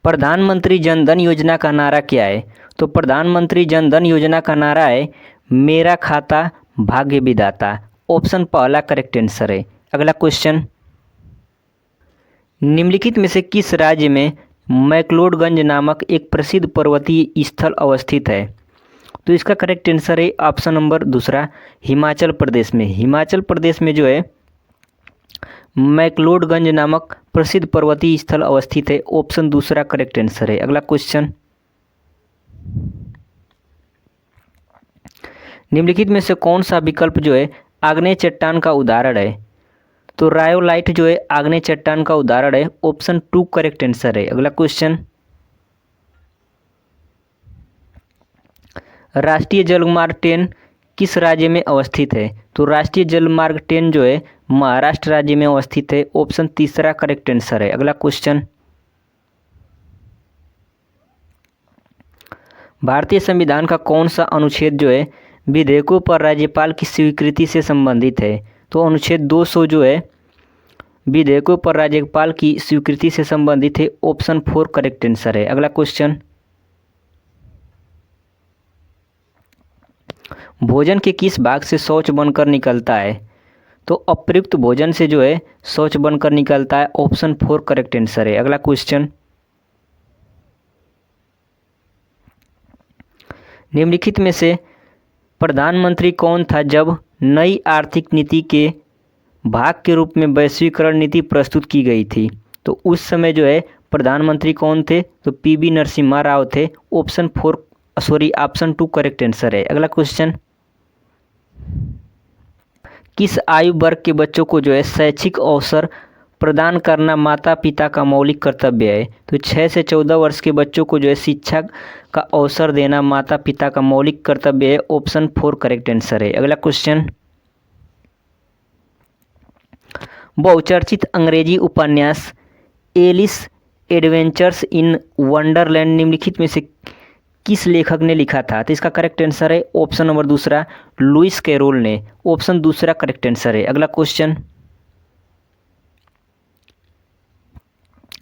प्रधानमंत्री जन धन योजना का नारा क्या है? तो प्रधानमंत्री जन धन योजना का नारा है मेरा खाता भाग्य विधाता। ऑप्शन पहला करेक्ट आंसर है। अगला क्वेश्चन, निम्नलिखित में से किस राज्य में मैक्लोडगंज नामक एक प्रसिद्ध पर्वतीय स्थल अवस्थित है? तो इसका करेक्ट आंसर है ऑप्शन नंबर दूसरा हिमाचल प्रदेश में। हिमाचल प्रदेश में जो है मैक्लोडगंज नामक प्रसिद्ध पर्वतीय स्थल अवस्थित है। ऑप्शन दूसरा करेक्ट आंसर है। अगला क्वेश्चन, निम्नलिखित में से कौन सा विकल्प जो है आग्नेय चट्टान का उदाहरण है? तो रायोलाइट जो है आग्नेय चट्टान का उदाहरण है। ऑप्शन 2 करेक्ट आंसर है। अगला क्वेश्चन, राष्ट्रीय जलमार्ग 10 किस राज्य में अवस्थित है? तो राष्ट्रीय जलमार्ग 10 जो है महाराष्ट्र राज्य में अवस्थित है। ऑप्शन तीसरा करेक्ट आंसर है। अगला क्वेश्चन, भारतीय संविधान का कौन सा अनुच्छेद जो है विधेयकों पर राज्यपाल की स्वीकृति से संबंधित है? तो अनुच्छेद 200 जो है विधेयकों पर राज्यपाल की स्वीकृति से संबंधित है। ऑप्शन 4 करेक्ट आंसर है। अगला क्वेश्चन, भोजन के किस भाग से शौच बनकर निकलता है? तो अप्रयुक्त भोजन से जो है शौच बनकर निकलता है। ऑप्शन 4 करेक्ट आंसर है। अगला क्वेश्चन, निम्नलिखित में से प्रधानमंत्री कौन था जब नई आर्थिक नीति के भाग के रूप में वैश्वीकरण नीति प्रस्तुत की गई थी? तो उस समय जो है प्रधानमंत्री कौन थे? तो पीवी नरसिम्हा राव थे। ऑप्शन 2 करेक्ट आंसर है। अगला क्वेश्चन, किस आयु वर्ग के बच्चों को जो है शैक्षिक अवसर प्रदान करना माता पिता का मौलिक कर्तव्य है? तो 6 से 14 वर्ष के बच्चों को जो है शिक्षा का अवसर देना माता पिता का मौलिक कर्तव्य है। ऑप्शन 4 करेक्ट आंसर है। अगला क्वेश्चन, बहुचर्चित अंग्रेजी उपन्यास एलिस एडवेंचर्स इन वंडरलैंड निम्नलिखित में से किस लेखक ने लिखा था? तो इसका करेक्ट आंसर है ऑप्शन नंबर दूसरा लुइस कैरोल ने। ऑप्शन दूसरा करेक्ट आंसर है। अगला क्वेश्चन,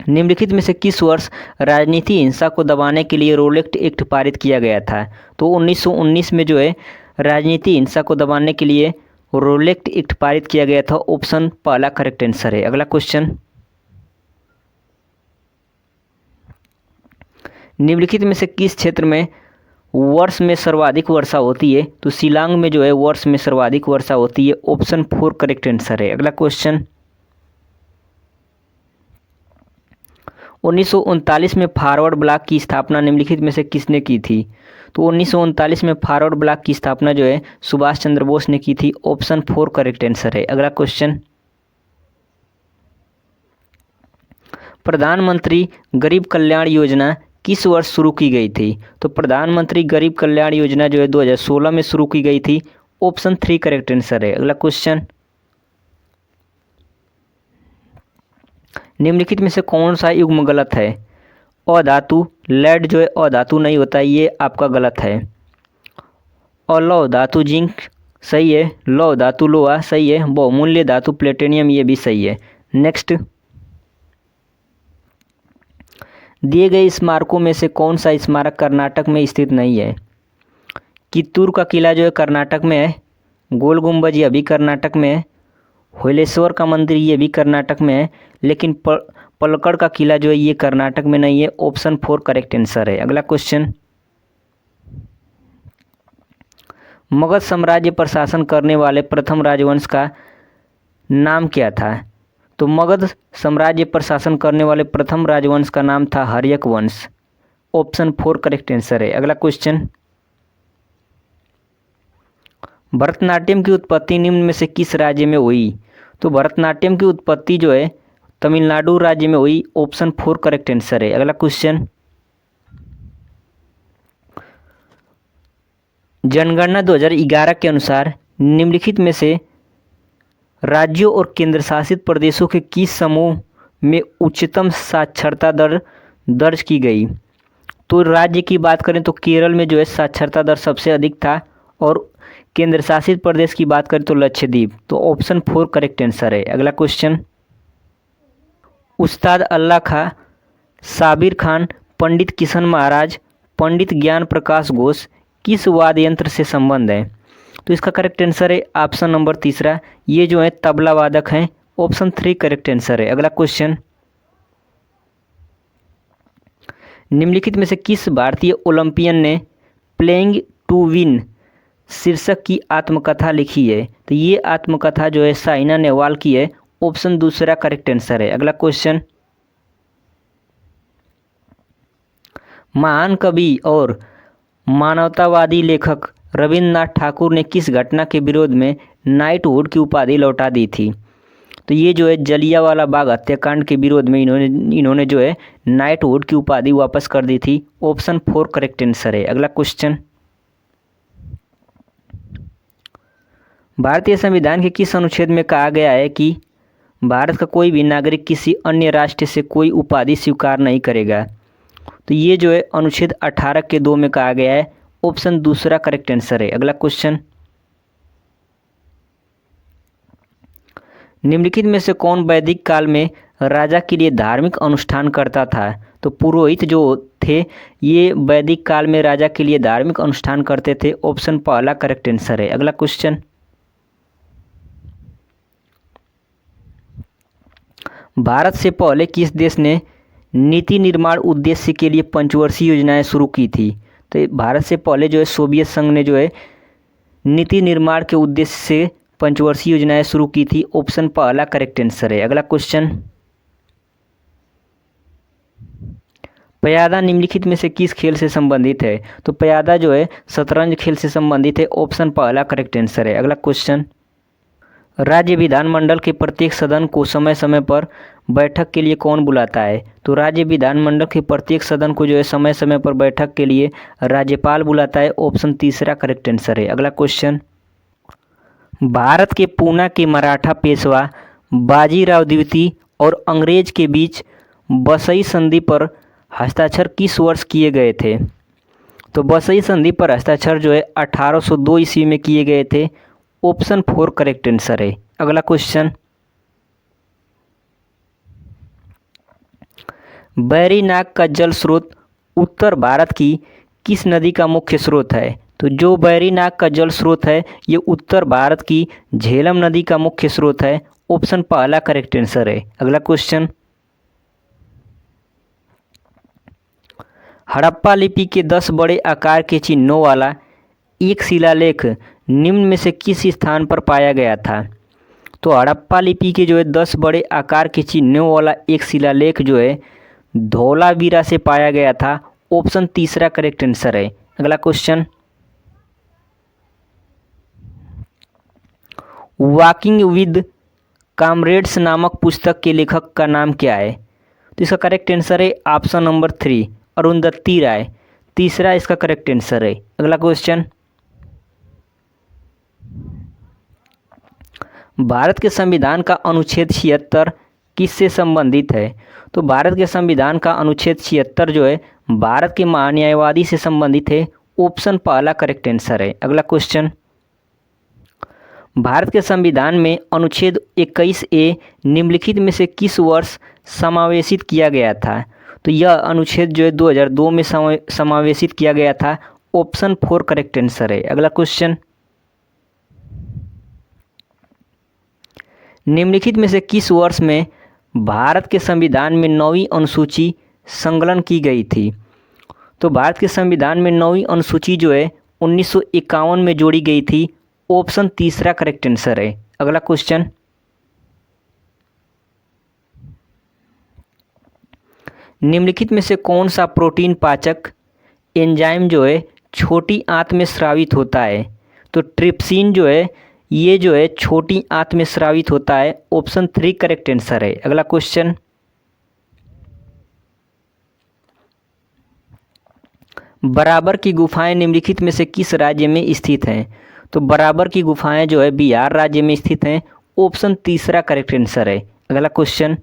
निम्नलिखित में से किस वर्ष राजनीति हिंसा को दबाने के लिए रोलेक्ट एक्ट पारित किया गया था? तो 1919 में जो है राजनीति हिंसा को दबाने के लिए रोलेक्ट एक्ट पारित किया गया था? ऑप्शन पहला करेक्ट आंसर है। अगला क्वेश्चन, निम्नलिखित में से किस क्षेत्र में वर्ष में सर्वाधिक वर्षा होती है? तो शिलांग में जो है वर्ष में सर्वाधिक वर्षा होती है। ऑप्शन 4 करेक्ट आंसर है। अगला क्वेश्चन, 1939 में फॉरवर्ड ब्लॉक की स्थापना निम्नलिखित में से किसने की थी? तो 1939 में फॉरवर्ड ब्लॉक की स्थापना जो है सुभाष चंद्र बोस ने की थी। ऑप्शन 4 करेक्ट आंसर है। अगला क्वेश्चन, प्रधानमंत्री गरीब कल्याण योजना किस वर्ष शुरू की गई थी? तो प्रधानमंत्री गरीब कल्याण योजना जो है 2016 में शुरू की गई थी। ऑप्शन 3 करेक्ट आंसर है। अगला क्वेश्चन, निम्नलिखित में से कौन सा युग्म गलत है? अधातु लेड जो है अधातु नहीं होता, ये आपका गलत है। अलौह धातु जिंक सही है। लौह धातु लोहा सही है। बहुमूल्य धातु प्लेटिनियम ये भी सही है। नेक्स्ट, दिए गए स्मारकों में से कौन सा स्मारक कर्नाटक में स्थित नहीं है? कित्तूर का किला जो है कर्नाटक में है। गोल गुंबज ये भी कर्नाटक में है। होलेश्वर का मंदिर ये भी कर्नाटक में है। लेकिन पलक्कड़ का किला जो है ये कर्नाटक में नहीं है। ऑप्शन 4 करेक्ट आंसर है। अगला क्वेश्चन, मगध साम्राज्य पर शासन करने वाले प्रथम राजवंश का नाम क्या था? तो मगध साम्राज्य पर शासन करने वाले प्रथम राजवंश का नाम था हर्यक वंश। ऑप्शन 4 करेक्ट आंसर है। अगला क्वेश्चन, भरतनाट्यम की उत्पत्ति निम्न में से किस राज्य में हुई? तो भरतनाट्यम की उत्पत्ति जो है तमिलनाडु राज्य में हुई। ऑप्शन 4 करेक्ट आंसर है। अगला क्वेश्चन, जनगणना 2011 के अनुसार निम्नलिखित में से राज्यों और केंद्र शासित प्रदेशों के किस समूह में उच्चतम साक्षरता दर दर्ज की गई? तो राज्य की बात करें तो केरल में जो है साक्षरता दर सबसे अधिक था, और केंद्र शासित प्रदेश की बात करें तो लक्षद्वीप। तो ऑप्शन 4 करेक्ट आंसर है। अगला क्वेश्चन, उस्ताद अल्लाह खां, साबिर खान, पंडित किशन महाराज, पंडित ज्ञान प्रकाश घोष किस वाद्य यंत्र से संबंध है? तो इसका करेक्ट आंसर है ऑप्शन नंबर तीसरा, ये जो है तबला वादक हैं। ऑप्शन 3 करेक्ट आंसर है। अगला क्वेश्चन, निम्नलिखित में से किस भारतीय ओलंपियन ने प्लेइंग टू विन शीर्षक की आत्मकथा लिखी है? तो ये आत्मकथा जो है साइना नेहवाल की है। ऑप्शन दूसरा करेक्ट आंसर है। अगला क्वेश्चन, महान कवि और मानवतावादी लेखक रविन्द्रनाथ ठाकुर ने किस घटना के विरोध में नाइटहुड की उपाधि लौटा दी थी? तो ये जो है जलियांवाला बाग हत्याकांड के विरोध में इन्होंने जो है नाइटहुड की उपाधि वापस कर दी थी। ऑप्शन 4 करेक्ट आंसर है। अगला क्वेश्चन, भारतीय संविधान के किस अनुच्छेद में कहा गया है कि भारत का कोई भी नागरिक किसी अन्य राष्ट्र से कोई उपाधि स्वीकार नहीं करेगा? तो ये जो है अनुच्छेद 18 के 2 में कहा गया है। ऑप्शन दूसरा करेक्ट आंसर है। अगला क्वेश्चन, निम्नलिखित में से कौन वैदिक काल में राजा के लिए धार्मिक अनुष्ठान करता था? तो पुरोहित जो थे ये वैदिक काल में राजा के लिए धार्मिक अनुष्ठान करते थे। ऑप्शन पहला करेक्ट आंसर है। अगला क्वेश्चन, भारत से पहले किस देश ने नीति निर्माण उद्देश्य के लिए पंचवर्षीय योजनाएं शुरू की थी? तो भारत से पहले जो है सोवियत संघ ने जो है नीति निर्माण के उद्देश्य से पंचवर्षीय योजनाएं शुरू की थी। ऑप्शन पहला करेक्ट आंसर है। अगला क्वेश्चन, प्यादा निम्नलिखित में से किस खेल से संबंधित है? तो प्यादा जो है शतरंज खेल से संबंधित है। ऑप्शन पहला करेक्ट आंसर है। अगला क्वेश्चन, राज्य विधानमंडल के प्रत्येक सदन को समय समय पर बैठक के लिए कौन बुलाता है? तो राज्य विधानमंडल के प्रत्येक सदन को जो है समय समय पर बैठक के लिए राज्यपाल बुलाता है। ऑप्शन तीसरा करेक्ट आंसर है। अगला क्वेश्चन, भारत के पूना के मराठा पेशवा बाजीराव द्वितीय और अंग्रेज के बीच बसई संधि पर हस्ताक्षर किस वर्ष किए गए थे? तो बसई संधि पर हस्ताक्षर जो है 1802 ईस्वी में किए गए थे। ऑप्शन 4 करेक्ट आंसर है। अगला क्वेश्चन, बैरीनाग का जल स्रोत उत्तर भारत की किस नदी का मुख्य स्रोत है? तो जो बैरीनाग का जल स्रोत है ये उत्तर भारत की झेलम नदी का मुख्य स्रोत है। ऑप्शन पहला करेक्ट आंसर है। अगला क्वेश्चन, हड़प्पा लिपि के 10 बड़े आकार के चिन्हों वाला एक शिलालेख निम्न में से किस स्थान पर पाया गया था? तो हड़प्पा लिपि के जो है 10 बड़े आकार के चिन्हों वाला एक शिलालेख जो है धौलावीरा से पाया गया था। ऑप्शन तीसरा करेक्ट आंसर है। अगला क्वेश्चन, वॉकिंग विद कॉमरेड्स नामक पुस्तक के लेखक का नाम क्या है? तो इसका करेक्ट आंसर है ऑप्शन नंबर 3 अरुंधति राय। तीसरा इसका करेक्ट आंसर है। अगला क्वेश्चन, भारत के संविधान का अनुच्छेद 76 किससे संबंधित है? तो भारत के संविधान का अनुच्छेद 76 जो है भारत के महान्यायवादी से संबंधित है। ऑप्शन पहला करेक्ट आंसर है। अगला क्वेश्चन, भारत के संविधान में अनुच्छेद 21A निम्नलिखित में से किस वर्ष समावेशित किया गया था? तो यह अनुच्छेद जो है 2002 में समावेशित किया गया था। ऑप्शन 4 करेक्ट आंसर है। अगला क्वेश्चन, निम्नलिखित में से किस वर्ष में भारत के संविधान में 9वीं अनुसूची संकलन की गई थी? तो भारत के संविधान में 9वीं अनुसूची जो है 1951 में जोड़ी गई थी। ऑप्शन तीसरा करेक्ट आंसर है। अगला क्वेश्चन, निम्नलिखित में से कौन सा प्रोटीन पाचक एंजाइम जो है छोटी आंत में स्रावित होता है? तो ट्रिप्सिन जो है ये जो है छोटी आंत में स्रावित होता है। ऑप्शन 3 करेक्ट आंसर है। अगला क्वेश्चन, बराबर की गुफाएं निम्नलिखित में से किस राज्य में स्थित हैं? तो बराबर की गुफाएं जो है बिहार राज्य में स्थित हैं। ऑप्शन तीसरा करेक्ट आंसर है। अगला क्वेश्चन,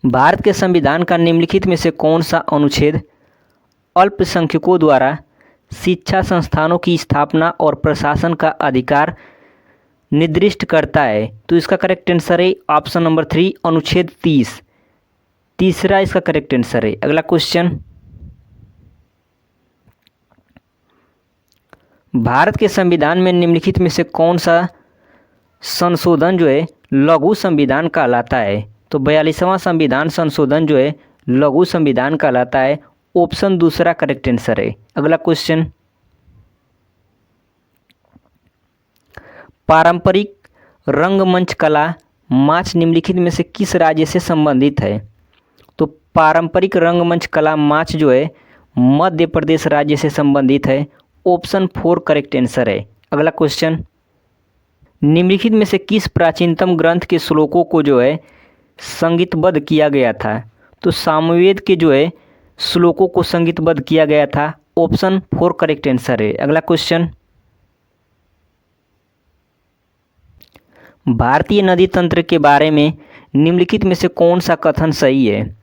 भारत के संविधान का निम्नलिखित में से कौन सा अनुच्छेद अल्पसंख्यकों द्वारा शिक्षा संस्थानों की स्थापना और प्रशासन का अधिकार निर्दिष्ट करता है? तो इसका करेक्ट आंसर है ऑप्शन नंबर 3 अनुच्छेद 30। तीसरा इसका करेक्ट आंसर है। अगला क्वेश्चन, भारत के संविधान में निम्नलिखित में से कौन सा संशोधन जो है लघु संविधान कहलाता है? तो 42वां संविधान संशोधन जो है लघु संविधान कहलाता है। ऑप्शन दूसरा करेक्ट आंसर है। अगला क्वेश्चन, पारंपरिक रंगमंच कला माच निम्नलिखित में से किस राज्य से संबंधित है? तो पारंपरिक रंगमंच कला माच जो है मध्य प्रदेश राज्य से संबंधित है। ऑप्शन 4 करेक्ट आंसर है। अगला क्वेश्चन, निम्नलिखित में से किस प्राचीनतम ग्रंथ के श्लोकों को जो है संगीतबद्ध किया गया था? तो सामवेद के जो है श्लोकों को संगीतबद्ध किया गया था। ऑप्शन 4 करेक्ट आंसर है। अगला क्वेश्चन, भारतीय नदी तंत्र के बारे में निम्नलिखित में से कौन सा कथन सही है?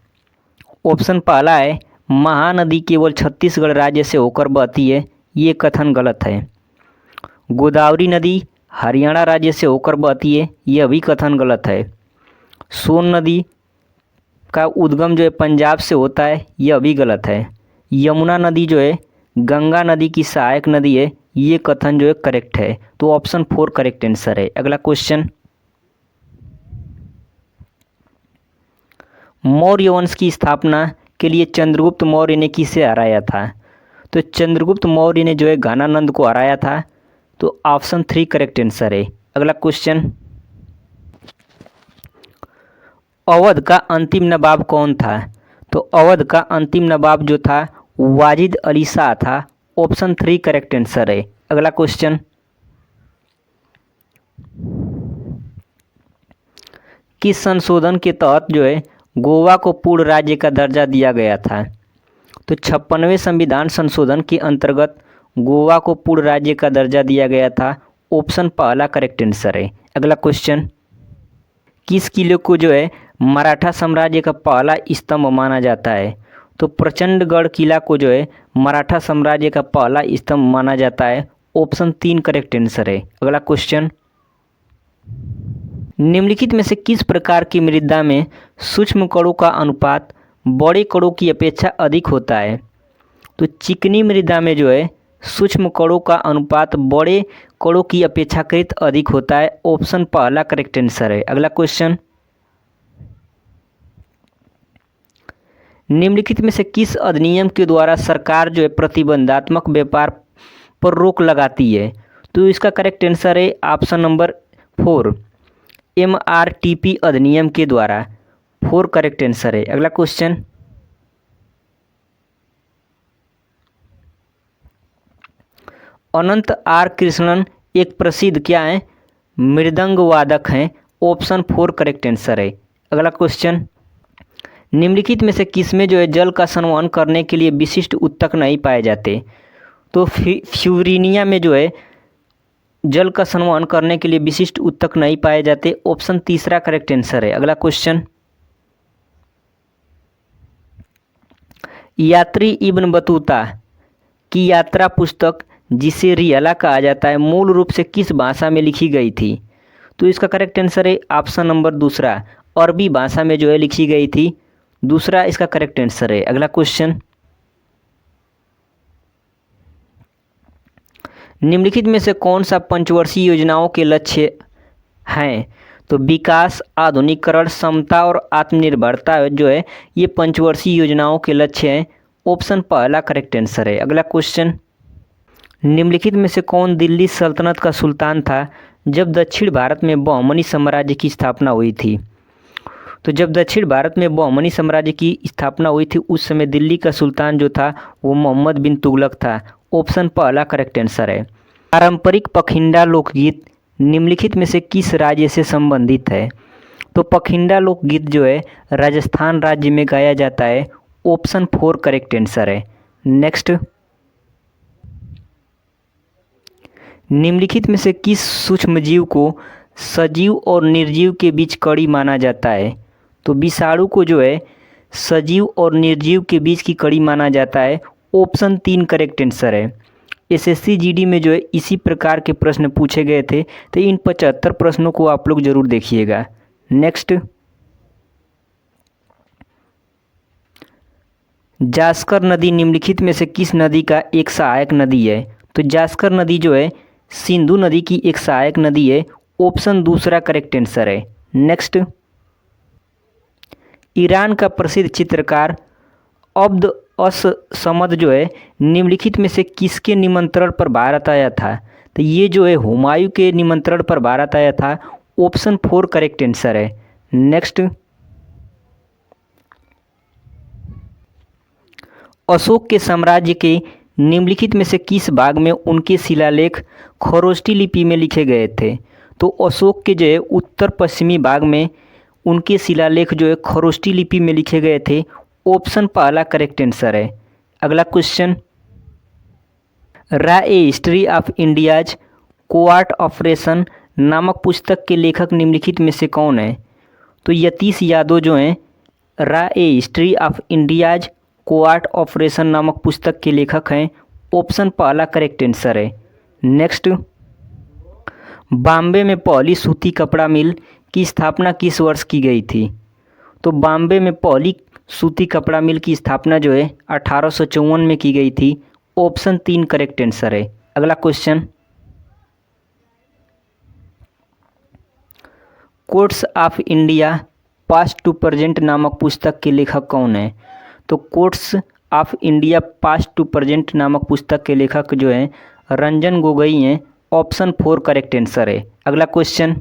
ऑप्शन पहला है महानदी केवल छत्तीसगढ़ राज्य से होकर बहती है। ये कथन गलत है। गोदावरी नदी हरियाणा राज्य से होकर बहती है। यह भी कथन गलत है। सोन नदी का उद्गम जो है पंजाब से होता है। यह भी गलत है। यमुना नदी जो है गंगा नदी की सहायक नदी है। ये कथन जो है करेक्ट है। तो ऑप्शन 4 करेक्ट आंसर है। अगला क्वेश्चन, मौर्य वंश की स्थापना के लिए चंद्रगुप्त मौर्य ने किसे हराया था? तो चंद्रगुप्त मौर्य ने जो है घनानंद को हराया था। तो ऑप्शन 3 करेक्ट आंसर है। अगला क्वेश्चन, अवध का अंतिम नवाब कौन था? तो अवध का अंतिम नवाब जो था वाजिद अली शाह था। ऑप्शन 3 करेक्ट आंसर है। अगला क्वेश्चन, किस संशोधन के तहत जो है गोवा को पूर्ण राज्य का दर्जा दिया गया था? तो 56वें संविधान संशोधन के अंतर्गत गोवा को पूर्ण राज्य का दर्जा दिया गया था। ऑप्शन पहला करेक्ट आंसर है। अगला क्वेश्चन, किस किले को जो है मराठा साम्राज्य का पहला स्तंभ माना जाता है? तो प्रचंडगढ़ किला को जो है मराठा साम्राज्य का पहला स्तंभ माना जाता है। ऑप्शन 3 करेक्ट आंसर है। अगला क्वेश्चन, निम्नलिखित में से किस प्रकार की मृदा में सूक्ष्म कणों का अनुपात बड़े कणों की अपेक्षा अधिक होता है? तो चिकनी मृदा में जो है सूक्ष्म कणों का अनुपात बड़े कणों की अपेक्षाकृत अधिक होता है। ऑप्शन पहला करेक्ट आंसर है। अगला क्वेश्चन, निम्नलिखित में से किस अधिनियम के द्वारा सरकार जो है प्रतिबंधात्मक व्यापार पर रोक लगाती है? तो इसका करेक्ट आंसर है ऑप्शन नंबर 4, MRTP अधिनियम के द्वारा। 4 करेक्ट आंसर है। अगला क्वेश्चन, अनंत आर कृष्णन एक प्रसिद्ध क्या है? मृदंग वादक हैं। ऑप्शन 4 करेक्ट आंसर है। अगला क्वेश्चन, निम्नलिखित में से किसमें जो है जल का संवहन करने के लिए विशिष्ट ऊतक नहीं पाए जाते? तो फ्यूरिनिया में जो है जल का संवहन करने के लिए विशिष्ट ऊतक नहीं पाए जाते। ऑप्शन तीसरा करेक्ट आंसर है। अगला क्वेश्चन, यात्री इब्न बतूता की यात्रा पुस्तक जिसे रियाला कहा जाता है मूल रूप से किस भाषा में लिखी गई थी? तो इसका करेक्ट आंसर है ऑप्शन नंबर दूसरा, अरबी भाषा में जो है लिखी गई थी। दूसरा इसका करेक्ट आंसर है। अगला क्वेश्चन, निम्नलिखित में से कौन सा पंचवर्षीय योजनाओं के लक्ष्य हैं? तो विकास, आधुनिकीकरण, समता और आत्मनिर्भरता जो है ये पंचवर्षीय योजनाओं के लक्ष्य हैं। ऑप्शन पहला करेक्ट आंसर है। अगला क्वेश्चन, निम्नलिखित में से कौन दिल्ली सल्तनत का सुल्तान था जब दक्षिण भारत में बहमनी साम्राज्य की स्थापना हुई थी? तो जब दक्षिण भारत में बहमनी साम्राज्य की स्थापना हुई थी उस समय दिल्ली का सुल्तान जो था वो मोहम्मद बिन तुगलक था। ऑप्शन पहला करेक्ट आंसर है। पारंपरिक पखिंडा लोकगीत निम्नलिखित में से किस राज्य से संबंधित है? तो पखिंडा लोकगीत जो है राजस्थान राज्य में गाया जाता है। ऑप्शन 4 करेक्ट आंसर है। नेक्स्ट, निम्नलिखित में से किस सूक्ष्मजीव को सजीव और निर्जीव के बीच कड़ी माना जाता है? तो विषाणु को जो है सजीव और निर्जीव के बीच की कड़ी माना जाता है। ऑप्शन 3 करेक्ट आंसर है। एसएससी जीडी में जो है इसी प्रकार के प्रश्न पूछे गए थे, तो इन 75 प्रश्नों को आप लोग जरूर देखिएगा। नेक्स्ट, जास्कर नदी निम्नलिखित में से किस नदी का एक सहायक नदी है? तो जास्कर नदी जो है सिंधु नदी की एक सहायक नदी है। ऑप्शन दूसरा करेक्ट आंसर है। नेक्स्ट, ईरान का प्रसिद्ध चित्रकार अब्द अस समद जो है निम्नलिखित में से किसके निमंत्रण पर भारत आया था? तो ये जो है हुमायूं के निमंत्रण पर भारत आया था। ऑप्शन 4 करेक्ट आंसर है। नेक्स्ट, अशोक के साम्राज्य के निम्नलिखित में से किस भाग में उनके शिलालेख खरोष्टी लिपि में लिखे गए थे? तो अशोक के जो है उत्तर पश्चिमी भाग में उनके शिलालेख जो है खरोष्टी लिपि में लिखे गए थे। ऑप्शन पहला करेक्ट आंसर है। अगला क्वेश्चन, रा ए हिस्ट्री ऑफ इंडियाज कोआर्ट ऑपरेशन नामक पुस्तक के लेखक निम्नलिखित में से कौन है? तो यतीश यादव जो हैं रा ए हिस्ट्री ऑफ इंडियाज कोआर्ट ऑपरेशन नामक पुस्तक के लेखक हैं। ऑप्शन पहला करेक्ट आंसर है। नेक्स्ट, बॉम्बे में पहली सूती कपड़ा मिल की स्थापना किस वर्ष की गई थी? तो बॉम्बे में पहली सूती कपड़ा मिल की स्थापना जो है 1854 में की गई थी। ऑप्शन 3 करेक्ट आंसर है। अगला question, courts of India past to present नामक पुस्तक के लेखक कौन है? तो courts of India past to present नामक पुस्तक के लेखक जो हैं रंजन गोगोई हैं। ऑप्शन 4 करेक्ट आंसर है। अगला क्वेश्चन,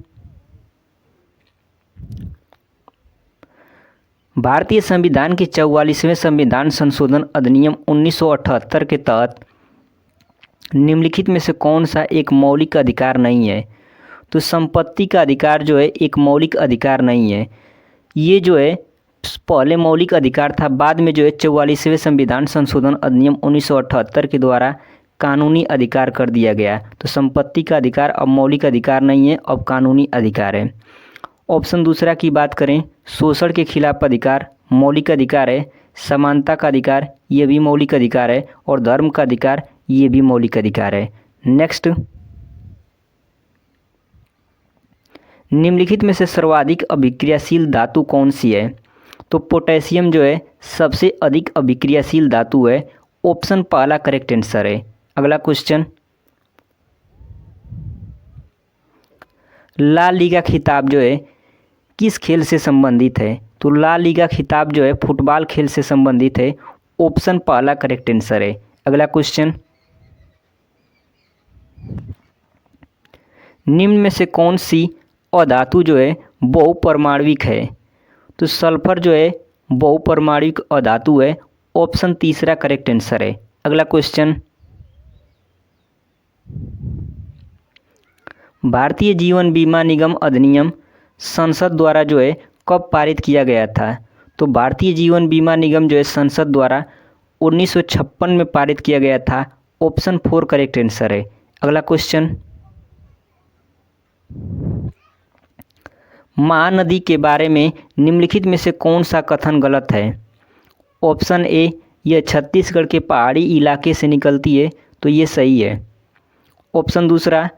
भारतीय संविधान के 44वें संविधान संशोधन अधिनियम 1978 के तहत निम्नलिखित में से कौन सा एक मौलिक अधिकार नहीं है? तो संपत्ति का अधिकार जो है एक मौलिक अधिकार नहीं है। ये जो है पहले मौलिक अधिकार था, बाद में जो है 44वें संविधान संशोधन अधिनियम 1978 के द्वारा कानूनी अधिकार कर दिया गया। तो संपत्ति का अधिकार अब मौलिक अधिकार नहीं है, अब कानूनी अधिकार है। ऑप्शन दूसरा की बात करें, शोषण के खिलाफ अधिकार मौलिक अधिकार है, समानता का अधिकार ये भी मौलिक अधिकार है, और धर्म का अधिकार ये भी मौलिक अधिकार है। नेक्स्ट, निम्नलिखित में से सर्वाधिक अभिक्रियाशील धातु कौन सी है? तो पोटेशियम जो है सबसे अधिक अभिक्रियाशील धातु है। ऑप्शन पहला करेक्ट आंसर है। अगला क्वेश्चन, ला लीगा खिताब जो है किस खेल से संबंधित है? तो ला लीगा खिताब जो है फुटबॉल खेल से संबंधित है। ऑप्शन पहला करेक्ट आंसर है। अगला क्वेश्चन, निम्न में से कौन सी अधातु जो है बहुपरमाणविक है? तो सल्फर जो है बहुपरमाणविक अधातु है। ऑप्शन तीसरा करेक्ट आंसर है। अगला क्वेश्चन, भारतीय जीवन बीमा निगम अधिनियम संसद द्वारा जो है कब पारित किया गया था? तो भारतीय जीवन बीमा निगम जो है संसद द्वारा 1956 में पारित किया गया था। ऑप्शन 4 करेक्ट आंसर है। अगला क्वेश्चन, महानदी के बारे में निम्नलिखित में से कौन सा कथन गलत है? ऑप्शन ए, यह छत्तीसगढ़ के पहाड़ी इलाके से निकलती है, तो ये सही है। ऑप्शन दूसरा,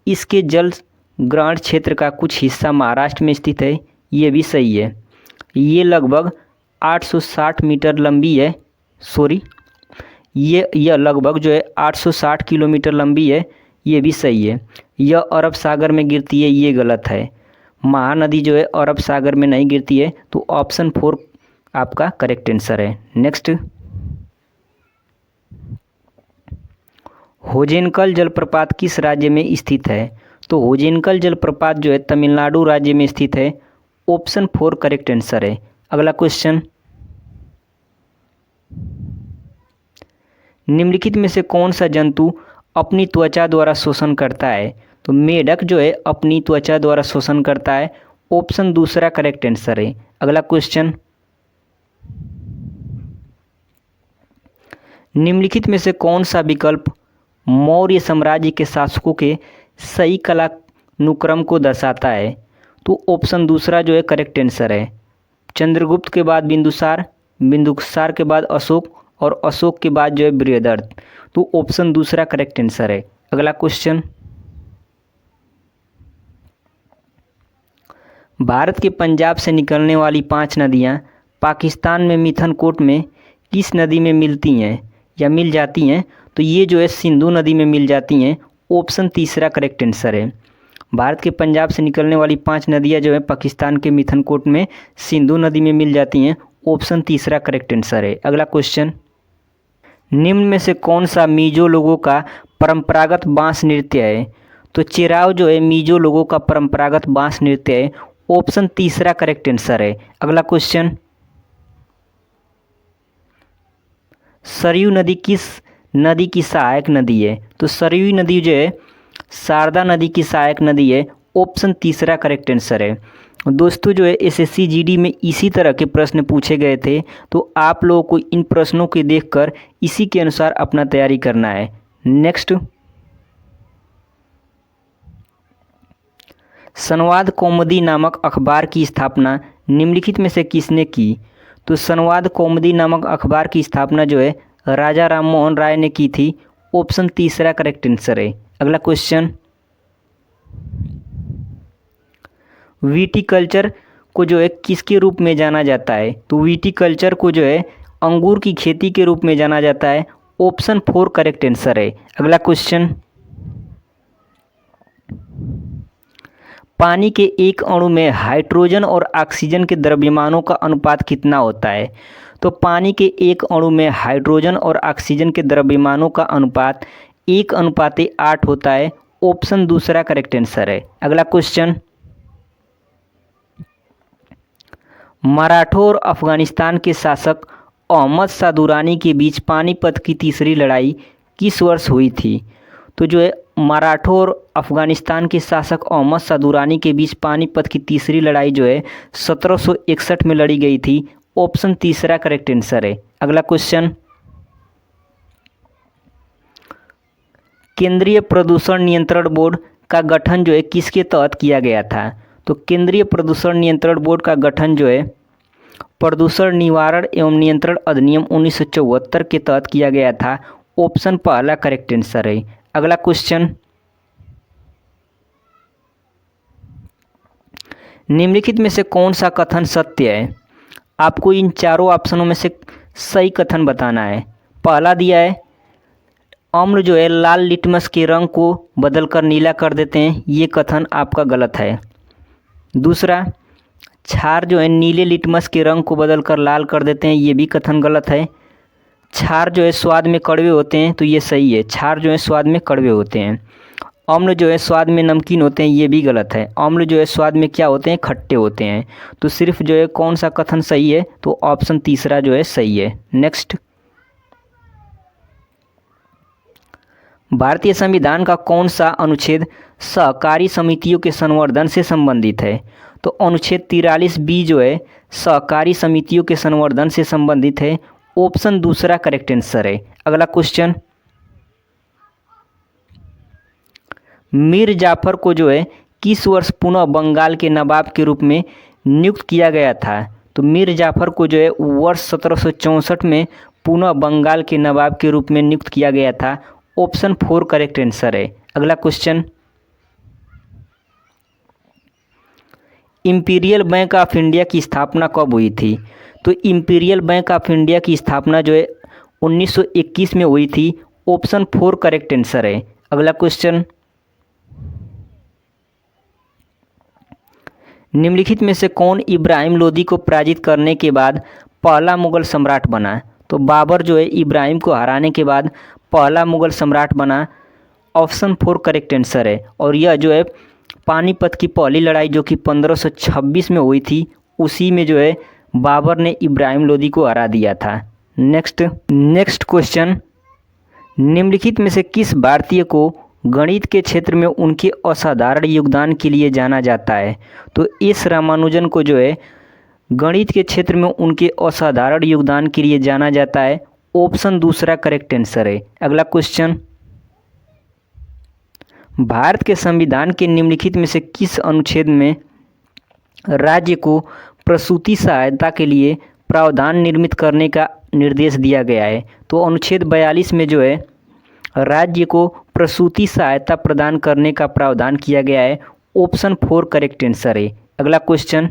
इसके जल ग्रहण क्षेत्र का कुछ हिस्सा महाराष्ट्र में स्थित है, ये भी सही है। ये लगभग 860 मीटर लंबी है, यह लगभग जो है 860 किलोमीटर लंबी है, ये भी सही है। यह अरब सागर में गिरती है, ये गलत है। महानदी जो है अरब सागर में नहीं गिरती है, तो ऑप्शन 4 आपका करेक्ट आंसर है। नेक्स्ट, होजेनकल जलप्रपात किस राज्य में स्थित है? तो होजेनकल जलप्रपात जो है तमिलनाडु राज्य में स्थित है। ऑप्शन 4 करेक्ट आंसर है। अगला क्वेश्चन, निम्नलिखित में से कौन सा जंतु अपनी त्वचा द्वारा शोषण करता है? तो मेढक जो है अपनी त्वचा द्वारा शोषण करता है। ऑप्शन दूसरा करेक्ट आंसर है। अगला क्वेश्चन, निम्नलिखित में से कौन सा विकल्प मौर्य साम्राज्य के शासकों के सही कालानुक्रम को दर्शाता है? तो ऑप्शन दूसरा जो है करेक्ट आंसर है। चंद्रगुप्त के बाद बिंदुसार, बिंदुसार के बाद अशोक और अशोक के बाद जो है बृहदर्थ, तो ऑप्शन दूसरा करेक्ट आंसर है। अगला क्वेश्चन, भारत के पंजाब से निकलने वाली 5 नदियां पाकिस्तान में मिथनकोट में किस नदी में मिलती हैं या मिल जाती हैं? तो ये जो है सिंधु नदी में मिल जाती हैं। ऑप्शन तीसरा करेक्ट आंसर है। भारत के पंजाब से निकलने वाली 5 नदियां जो है पाकिस्तान के मिथनकोट में सिंधु नदी में मिल जाती हैं। ऑप्शन तीसरा करेक्ट आंसर है। अगला क्वेश्चन, निम्न में से कौन सा मिजो लोगों का परंपरागत बांस नृत्य है? तो चिराव जो है मिजो लोगों का परंपरागत बांस नृत्य है। ऑप्शन तीसरा करेक्ट आंसर है। अगला क्वेश्चन, सरयू नदी किस नदी की सहायक नदी है? तो सरयू नदी जो है शारदा नदी की सहायक नदी है। ऑप्शन तीसरा करेक्ट आंसर है। दोस्तों जो है एसएससी जीडी में इसी तरह के प्रश्न पूछे गए थे, तो आप लोगों को इन प्रश्नों को देखकर इसी के अनुसार अपना तैयारी करना है। नेक्स्ट, संवाद कौमुदी नामक अखबार की स्थापना निम्नलिखित में से किसने की? तो संवाद कौमुदी नामक अखबार की स्थापना जो है राजा राम मोहन राय ने की थी। ऑप्शन तीसरा करेक्ट आंसर है। अगला क्वेश्चन, विटीकल्चर को जो है किसके रूप में जाना जाता है? तो विटीकल्चर को जो है अंगूर की खेती के रूप में जाना जाता है। ऑप्शन 4 करेक्ट आंसर है। अगला क्वेश्चन, पानी के एक अणु में हाइड्रोजन और ऑक्सीजन के द्रव्यमानों का अनुपात कितना होता है? तो पानी के एक अणु में हाइड्रोजन और ऑक्सीजन के द्रव्यमानों का अनुपात 1:8 होता है। ऑप्शन दूसरा करेक्ट आंसर है। अगला क्वेश्चन, मराठों और अफगानिस्तान के शासक अहमद शाह दुरानी के बीच पानीपत की तीसरी लड़ाई किस वर्ष हुई थी? तो जो है मराठों और अफगानिस्तान के शासक अहमद शाह दुरानी के बीच पानीपत की तीसरी लड़ाई जो है 1761 में लड़ी गई थी। ऑप्शन तीसरा करेक्ट आंसर है। अगला क्वेश्चन, केंद्रीय प्रदूषण नियंत्रण बोर्ड का गठन जो है किसके तहत किया गया था? तो केंद्रीय प्रदूषण नियंत्रण बोर्ड का गठन जो है प्रदूषण निवारण एवं नियंत्रण अधिनियम 1974 के तहत किया गया था। ऑप्शन पहला करेक्ट आंसर है। अगला क्वेश्चन, निम्नलिखित में से कौन सा कथन सत्य है? आपको इन चारों ऑप्शनों में से सही कथन बताना है। पहला दिया है अम्ल जो है लाल लिटमस के रंग को बदलकर नीला कर देते हैं, ये कथन आपका गलत है। दूसरा, क्षार जो है नीले लिटमस के रंग को बदलकर लाल कर देते हैं, ये भी कथन गलत है। क्षार जो है स्वाद में कड़वे होते हैं, तो ये सही है, क्षार जो है स्वाद में कड़वे होते हैं। अम्ल जो है स्वाद में नमकीन होते हैं, ये भी गलत है। अम्ल जो है स्वाद में क्या होते हैं, खट्टे होते हैं। तो सिर्फ जो है कौन सा कथन सही है, तो ऑप्शन तीसरा जो है सही है। नेक्स्ट, भारतीय संविधान का कौन सा अनुच्छेद सहकारी समितियों के संवर्धन से संबंधित है? तो अनुच्छेद 43B जो है सहकारी समितियों के संवर्धन से संबंधित है। ऑप्शन दूसरा करेक्ट आंसर है। अगला क्वेश्चन, मीर जाफर को जो है किस वर्ष पुनः बंगाल के नवाब के रूप में नियुक्त किया गया था? तो मीर जाफर को जो है वर्ष 1764 में पुनः बंगाल के नवाब के रूप में नियुक्त किया गया था। ऑप्शन 4 करेक्ट आंसर है। अगला question, imperial bank of India की स्थापना कब हुई थी? तो इंपीरियल बैंक ऑफ इंडिया की स्थापना जो है 1921 में हुई थी। ऑप्शन 4 करेक्ट आंसर है। अगला क्वेश्चन, निम्नलिखित में से कौन इब्राहिम लोदी को पराजित करने के बाद पहला मुगल सम्राट बना? तो बाबर जो है इब्राहिम को हराने के बाद पहला मुगल सम्राट बना। ऑप्शन 4 करेक्ट आंसर है। और यह जो है पानीपत की पहली लड़ाई जो कि 1526 में हुई थी, उसी में जो है बाबर ने इब्राहिम लोदी को हरा दिया था। नेक्स्ट क्वेश्चन, निम्नलिखित में से किस भारतीय को गणित के क्षेत्र में उनके असाधारण योगदान के लिए जाना जाता है? तो एस रामानुजन को जो है गणित के क्षेत्र में उनके असाधारण योगदान के लिए जाना जाता है। ऑप्शन दूसरा करेक्ट आंसर है। अगला क्वेश्चन, भारत के संविधान के निम्नलिखित में से किस अनुच्छेद में राज्य को प्रसूति सहायता के लिए प्रावधान निर्मित करने का निर्देश दिया गया है? तो अनुच्छेद 42 में जो है राज्य को प्रसूति सहायता प्रदान करने का प्रावधान किया गया है। ऑप्शन 4 करेक्ट आंसर है। अगला क्वेश्चन,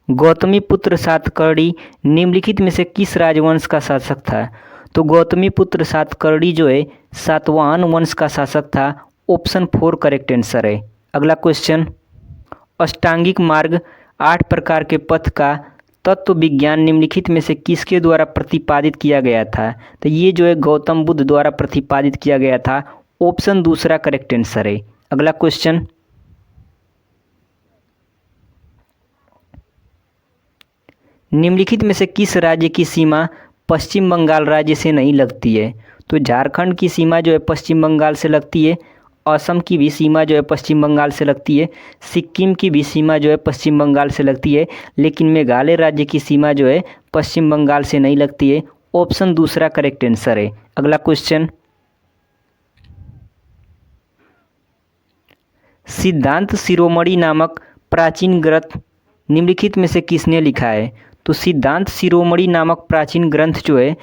गौतमीपुत्र सातकर्णी निम्नलिखित में से किस राजवंश का शासक था? तो गौतमीपुत्र सातकर्णी जो है सातवाहन वंश का शासक था। ऑप्शन 4 करेक्ट आंसर है। अगला क्वेश्चन, अष्टांगिक मार्ग 8 प्रकार के पथ का तत्व विज्ञान निम्नलिखित में से किसके द्वारा प्रतिपादित किया गया था? तो ये जो है गौतम बुद्ध द्वारा प्रतिपादित किया गया था। ऑप्शन दूसरा करेक्ट आंसर है। अगला क्वेश्चन, निम्नलिखित में से किस राज्य की सीमा पश्चिम बंगाल राज्य से नहीं लगती है? तो झारखंड की सीमा जो है पश्चिम बंगाल से लगती है। असम की भी सीमा जो है पश्चिम बंगाल से लगती है। सिक्किम की भी सीमा जो है पश्चिम बंगाल से लगती है। लेकिन मेघालय राज्य की सीमा जो है पश्चिम बंगाल से नहीं लगती है। ऑप्शन दूसरा करेक्ट आंसर है। अगला क्वेश्चन, सिद्धांत शिरोमणि नामक प्राचीन ग्रंथ निम्नलिखित में से किसने लिखा है? तो सिद्धांत शिरोमणि नामक प्राचीन ग्रंथ जो है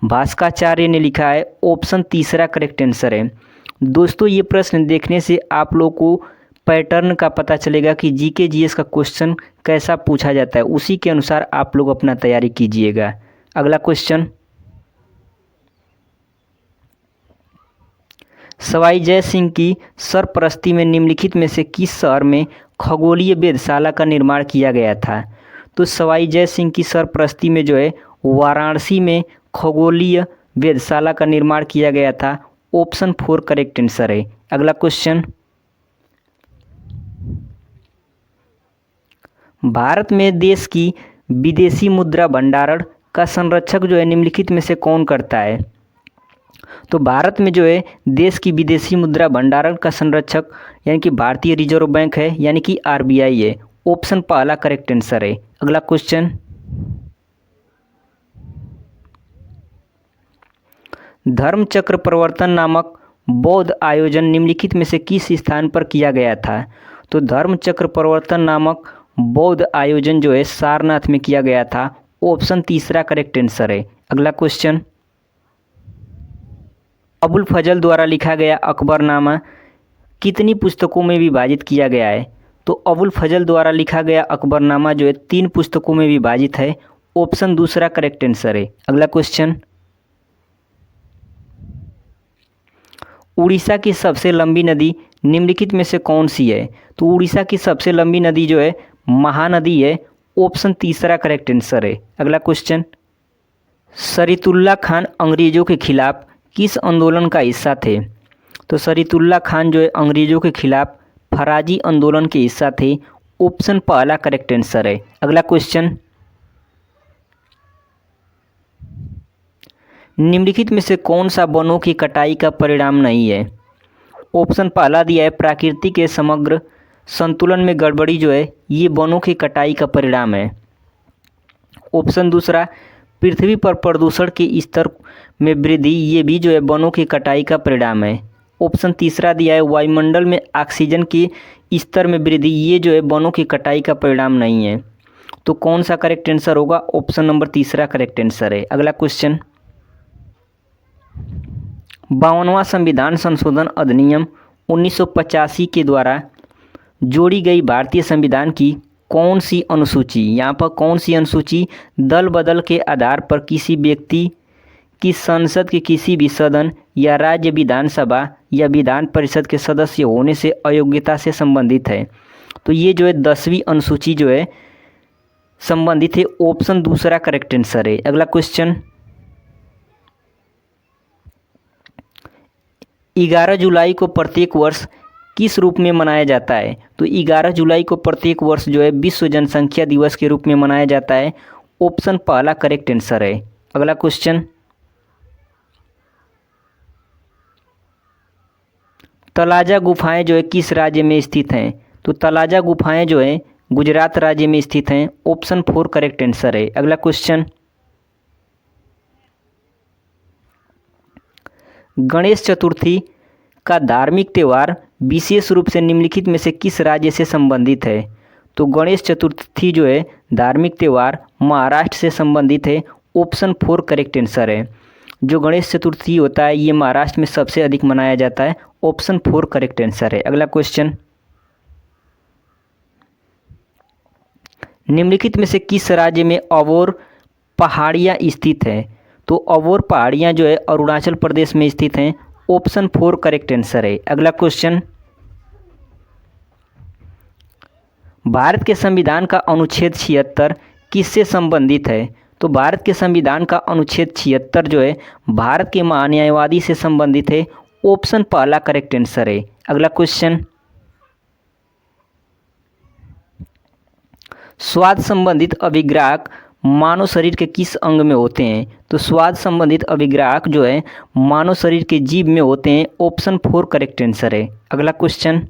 भास्कराचार्य ने लिखा है। ऑप्शन तीसरा करेक्ट आंसर है। दोस्तों, ये प्रश्न देखने से आप लोगों को पैटर्न का पता चलेगा कि जीके जीएस का क्वेश्चन कैसा पूछा जाता है। उसी के अनुसार आप लोग अपना तैयारी कीजिएगा। अगला क्वेश्चन, सवाई जय सिंह की सरपरस्ती में निम्नलिखित में से किस शहर में खगोलीय वेधशाला का निर्माण किया गया था? तो सवाई जय सिंह की सरपरस्ती में जो है वाराणसी में खगोलीय वेधशाला का निर्माण किया गया था। ऑप्शन 4 करेक्ट आंसर है। अगला क्वेश्चन, भारत में देश की विदेशी मुद्रा भंडारण का संरक्षक जो है निम्नलिखित में से कौन करता है? तो भारत में जो है देश की विदेशी मुद्रा भंडारण का संरक्षक यानी कि भारतीय रिजर्व बैंक है, यानी कि आरबीआई है। ऑप्शन पहला करेक्ट आंसर है। अगला क्वेश्चन, धर्मचक्र प्रवर्तन नामक बौद्ध आयोजन निम्नलिखित में से किस स्थान पर किया गया था? तो धर्मचक्र प्रवर्तन नामक बौद्ध आयोजन जो है सारनाथ में किया गया था। ऑप्शन तीसरा करेक्ट आंसर है। अगला क्वेश्चन, अबुल फजल द्वारा लिखा गया अकबरनामा कितनी पुस्तकों में विभाजित किया गया है? तो अबुल फजल द्वारा लिखा गया अकबरनामा जो है 3 पुस्तकों में विभाजित है। ऑप्शन दूसरा करेक्ट आंसर है। अगला क्वेश्चन, उड़ीसा की सबसे लंबी नदी निम्नलिखित में से कौन सी है? तो उड़ीसा की सबसे लंबी नदी जो है महानदी है। ऑप्शन तीसरा करेक्ट आंसर है। अगला क्वेश्चन, शरीतुल्ला खान अंग्रेजों के खिलाफ किस आंदोलन का हिस्सा थे? तो शरीतुल्ला खान जो है अंग्रेजों के खिलाफ फराजी आंदोलन के हिस्सा थे। ऑप्शन पहला करेक्ट आंसर है। अगला क्वेश्चन, निम्नलिखित में से कौन सा वनों की कटाई का परिणाम नहीं है? ऑप्शन पहला दिया है प्रकृति के समग्र संतुलन में गड़बड़ी जो है ये वनों की कटाई का परिणाम है। ऑप्शन दूसरा, पृथ्वी पर प्रदूषण के स्तर में वृद्धि ये भी जो है वनों की कटाई का परिणाम है। ऑप्शन तीसरा दिया है वायुमंडल में ऑक्सीजन के स्तर में वृद्धि ये जो है वनों की कटाई का परिणाम नहीं है। तो कौन सा करेक्ट आंसर होगा? ऑप्शन नंबर तीसरा करेक्ट आंसर है। अगला क्वेश्चन, 52वां संविधान संशोधन अधिनियम 1985 के द्वारा जोड़ी गई भारतीय संविधान की कौन सी अनुसूची, यहाँ पर कौन सी अनुसूची दल बदल के आधार पर किसी व्यक्ति की संसद के किसी भी सदन या राज्य विधानसभा या विधान परिषद के सदस्य होने से अयोग्यता से संबंधित है? तो ये जो है 10वीं अनुसूची जो है संबंधित है। ऑप्शन दूसरा करेक्ट आंसर है। अगला क्वेश्चन, 11 जुलाई को प्रत्येक वर्ष किस रूप में मनाया जाता है? तो 11 जुलाई को प्रत्येक वर्ष जो है विश्व जनसंख्या दिवस के रूप में मनाया जाता है। ऑप्शन पहला करेक्ट आंसर है। अगला क्वेश्चन, तलाजा गुफाएं जो है किस राज्य में स्थित हैं? तो तलाजा गुफाएं जो है गुजरात राज्य में स्थित हैं। ऑप्शन 4 करेक्ट आंसर है। अगला क्वेश्चन, गणेश चतुर्थी का धार्मिक त्यौहार विशेष रूप से निम्नलिखित में से किस राज्य से संबंधित है? तो गणेश चतुर्थी जो है धार्मिक त्यौहार महाराष्ट्र से संबंधित है। ऑप्शन 4 करेक्ट आंसर है। जो गणेश चतुर्थी होता है ये महाराष्ट्र में सबसे अधिक मनाया जाता है। ऑप्शन 4 करेक्ट आंसर है। अगला क्वेश्चन, निम्नलिखित में से किस राज्य में अबोर पहाड़ियाँ स्थित हैं? तो अबोर पहाड़ियाँ जो है अरुणाचल प्रदेश में स्थित हैं। ऑप्शन 4 करेक्ट आंसर है। अगला क्वेश्चन, भारत के संविधान का अनुच्छेद 76 किससे संबंधित है? तो भारत के संविधान का अनुच्छेद 76 जो है भारत के महान्यायवादी से संबंधित है। ऑप्शन पहला करेक्ट आंसर है। अगला क्वेश्चन, स्वाद संबंधित अभिग्राहक मानव शरीर के किस अंग में होते हैं? तो स्वाद संबंधित अभिग्राहक जो है मानव शरीर के जीभ में होते हैं। ऑप्शन 4 करेक्ट आंसर है। अगला क्वेश्चन,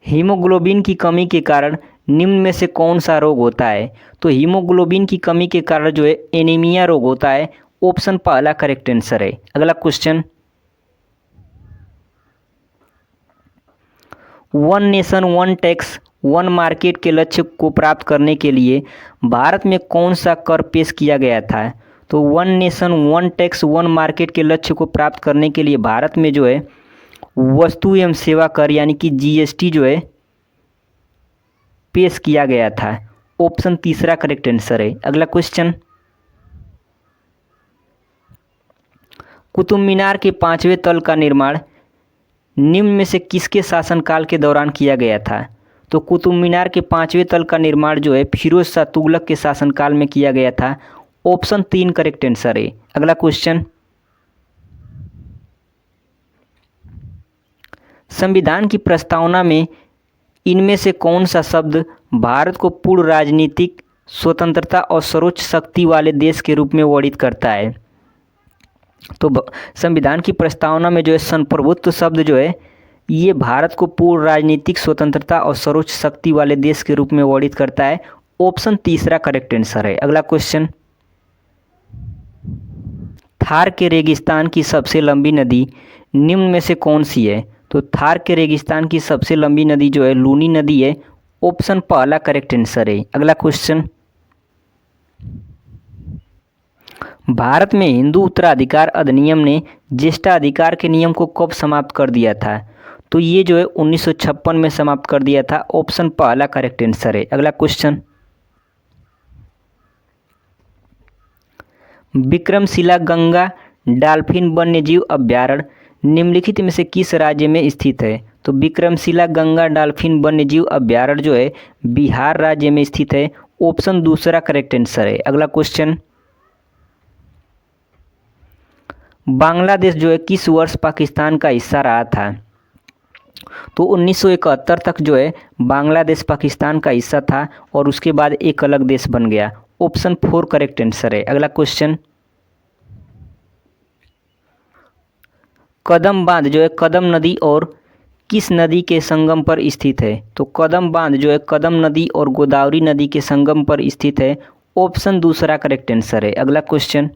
हीमोग्लोबिन की कमी के कारण निम्न में से कौन सा रोग होता है? तो हीमोग्लोबिन की कमी के कारण जो है एनीमिया रोग होता है। ऑप्शन पहला करेक्ट आंसर है। अगला question, one nation one tax one market के लक्ष्य को प्राप्त करने के लिए भारत में कौन सा कर पेश किया गया था? तो one nation one tax one market के लक्ष्य को प्राप्त करने के लिए भारत में जो है वस्तु एवं सेवा कर यानी कि जीएसटी जो है पेश किया गया था। ऑप्शन तीसरा करेक्ट आंसर है। अगला क्वेश्चन, कुतुब मीनार के 5वें तल का निर्माण निम्न में से किसके शासनकाल के दौरान किया गया था? तो कुतुब मीनार के 5वें तल का निर्माण जो है फिरोज शाह तुगलक के शासनकाल में किया गया था। ऑप्शन 3 करेक्ट आंसर है। अगला क्वेश्चन, संविधान की प्रस्तावना में इनमें से कौन सा शब्द भारत को पूर्ण राजनीतिक स्वतंत्रता और सर्वोच्च शक्ति वाले देश के रूप में वर्णित करता है? तो संविधान की प्रस्तावना में जो है संप्रभुत्व शब्द जो है ये भारत को पूर्ण राजनीतिक स्वतंत्रता और सर्वोच्च शक्ति वाले देश के रूप में वर्णित करता है। ऑप्शन तीसरा करेक्ट आंसर है। अगला क्वेश्चन, थार के रेगिस्तान की सबसे लंबी नदी निम्न में से कौन सी है? तो थार के रेगिस्तान की सबसे लंबी नदी जो है लूनी नदी है। ऑप्शन पहला करेक्ट आंसर है। अगला क्वेश्चन, भारत में हिंदू उत्तराधिकार अधिनियम ने ज्येष्ठाधिकार के नियम को कब समाप्त कर दिया था? तो ये जो है 1956 में समाप्त कर दिया था। ऑप्शन पहला करेक्ट आंसर है। अगला क्वेश्चन, विक्रमशिला गंगा डाल्फिन वन्यजीव अभ्यारण्य निम्नलिखित में से किस राज्य में स्थित है? तो विक्रमशिला गंगा डाल्फिन वन्यजीव अभ्यारण्य जो है बिहार राज्य में स्थित है। ऑप्शन दूसरा करेक्ट आंसर है। अगला क्वेश्चन, बांग्लादेश जो है किस वर्ष पाकिस्तान का हिस्सा रहा था? तो 1971 तक जो है बांग्लादेश पाकिस्तान का हिस्सा था और उसके बाद एक अलग देश बन गया। ऑप्शन 4 करेक्ट आंसर है। अगला क्वेश्चन, कदम बांध जो है कदम नदी और किस नदी के संगम पर स्थित है? तो कदम बांध जो है कदम नदी और गोदावरी नदी के संगम पर स्थित है। ऑप्शन दूसरा करेक्ट आंसर है। अगला क्वेश्चन,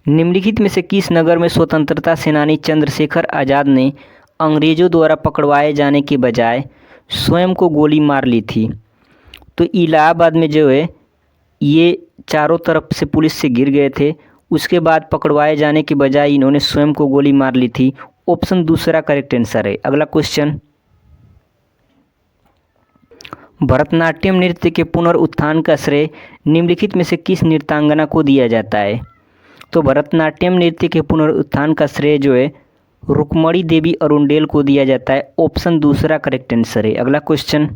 निम्नलिखित में से किस नगर में स्वतंत्रता सेनानी चंद्रशेखर आज़ाद ने अंग्रेजों द्वारा पकड़वाए जाने के बजाय स्वयं को गोली मार ली थी? तो इलाहाबाद में जो है ये चारों तरफ से पुलिस से घिर गए थे, उसके बाद पकड़वाए जाने के बजाय इन्होंने स्वयं को गोली मार ली थी। ऑप्शन दूसरा करेक्ट आंसर है। अगला क्वेश्चन, भरतनाट्यम नृत्य के पुनरुत्थान का श्रेय निम्नलिखित में से किस नृत्यांगना को दिया जाता है? तो भरतनाट्यम नृत्य के पुनरुत्थान का श्रेय जो है रुक्मणी देवी अरुंडेल को दिया जाता है। ऑप्शन दूसरा करेक्ट आंसर है। अगला क्वेश्चन,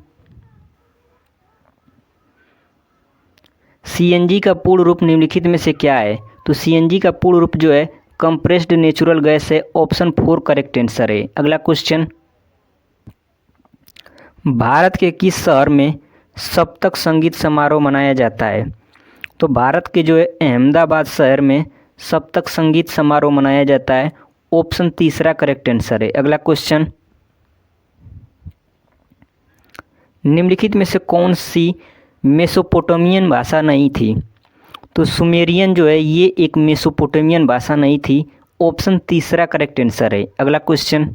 सीएनजी का पूर्ण रूप निम्नलिखित में से क्या है? तो सीएनजी का पूर्ण रूप जो है कंप्रेस्ड नेचुरल गैस है। ऑप्शन 4 करेक्ट आंसर है। अगला क्वेश्चन, भारत के किस शहर में सप्तक संगीत समारोह मनाया जाता है? तो भारत के जो है अहमदाबाद शहर में सप्तक संगीत समारोह मनाया जाता है। ऑप्शन तीसरा करेक्ट आंसर है। अगला क्वेश्चन, निम्नलिखित में से कौन सी मेसोपोटामियन भाषा नहीं थी? तो सुमेरियन जो है ये एक मेसोपोटामियन भाषा नहीं थी। ऑप्शन तीसरा करेक्ट आंसर है। अगला क्वेश्चन,